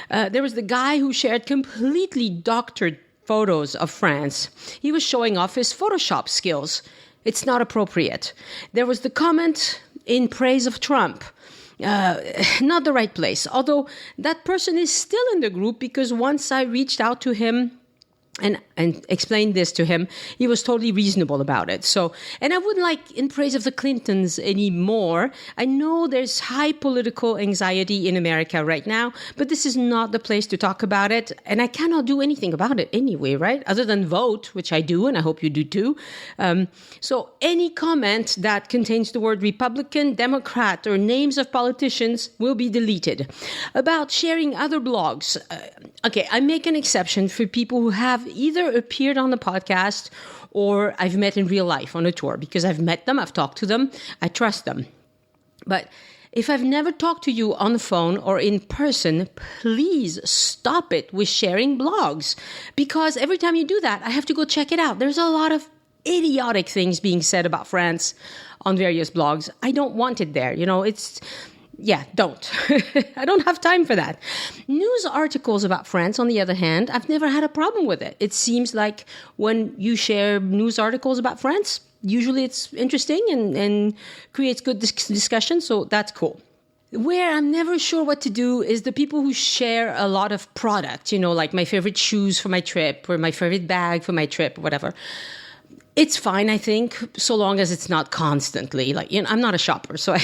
There was the guy who shared completely doctored photos of France. He was showing off his Photoshop skills. It's not appropriate. There was the comment in praise of Trump. Not the right place. Although that person is still in the group because once I reached out to him and explained this to him, he was totally reasonable about it. So, and I wouldn't like in praise of the Clintons anymore. I know there's high political anxiety in America right now, but this is not the place to talk about it. And I cannot do anything about it anyway, right? Other than vote, which I do, and I hope you do too. So any comment that contains the word Republican, Democrat, or names of politicians will be deleted. About sharing other blogs. Okay, I make an exception for people who have either appeared on the podcast or I've met in real life on a tour, because I've met them, I've talked to them, I trust them. But if I've never talked to you on the phone or in person, please stop it with sharing blogs, because every time you do that, I have to go check it out. There's a lot of idiotic things being said about France on various blogs. I don't want it there. Don't. I don't have time for that. News articles about France, on the other hand, I've never had a problem with it. It seems like when you share news articles about France, usually it's interesting and creates good discussion, so that's cool. Where I'm never sure what to do is the people who share a lot of product, like my favorite shoes for my trip or my favorite bag for my trip, whatever. It's fine, I think, so long as it's not constantly. I'm not a shopper, so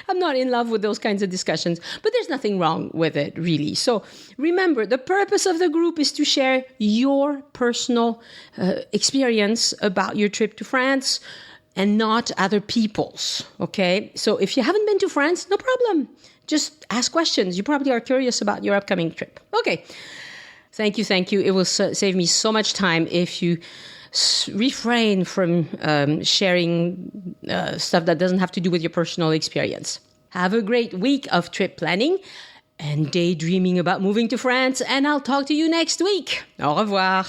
I'm not in love with those kinds of discussions, but there's nothing wrong with it, really. So remember, the purpose of the group is to share your personal experience about your trip to France and not other people's, okay? So if you haven't been to France, no problem. Just ask questions. You probably are curious about your upcoming trip. Okay. Thank you. It will save me so much time if you refrain from sharing stuff that doesn't have to do with your personal experience. Have a great week of trip planning and daydreaming about moving to France, and I'll talk to you next week. Au revoir.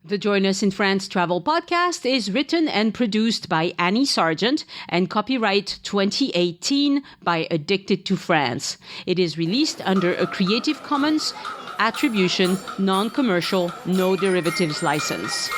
The Join Us in France Travel Podcast is written and produced by Annie Sargent and copyright 2018 by Addicted to France. It is released under a Creative Commons Attribution, Non-Commercial, No Derivatives license.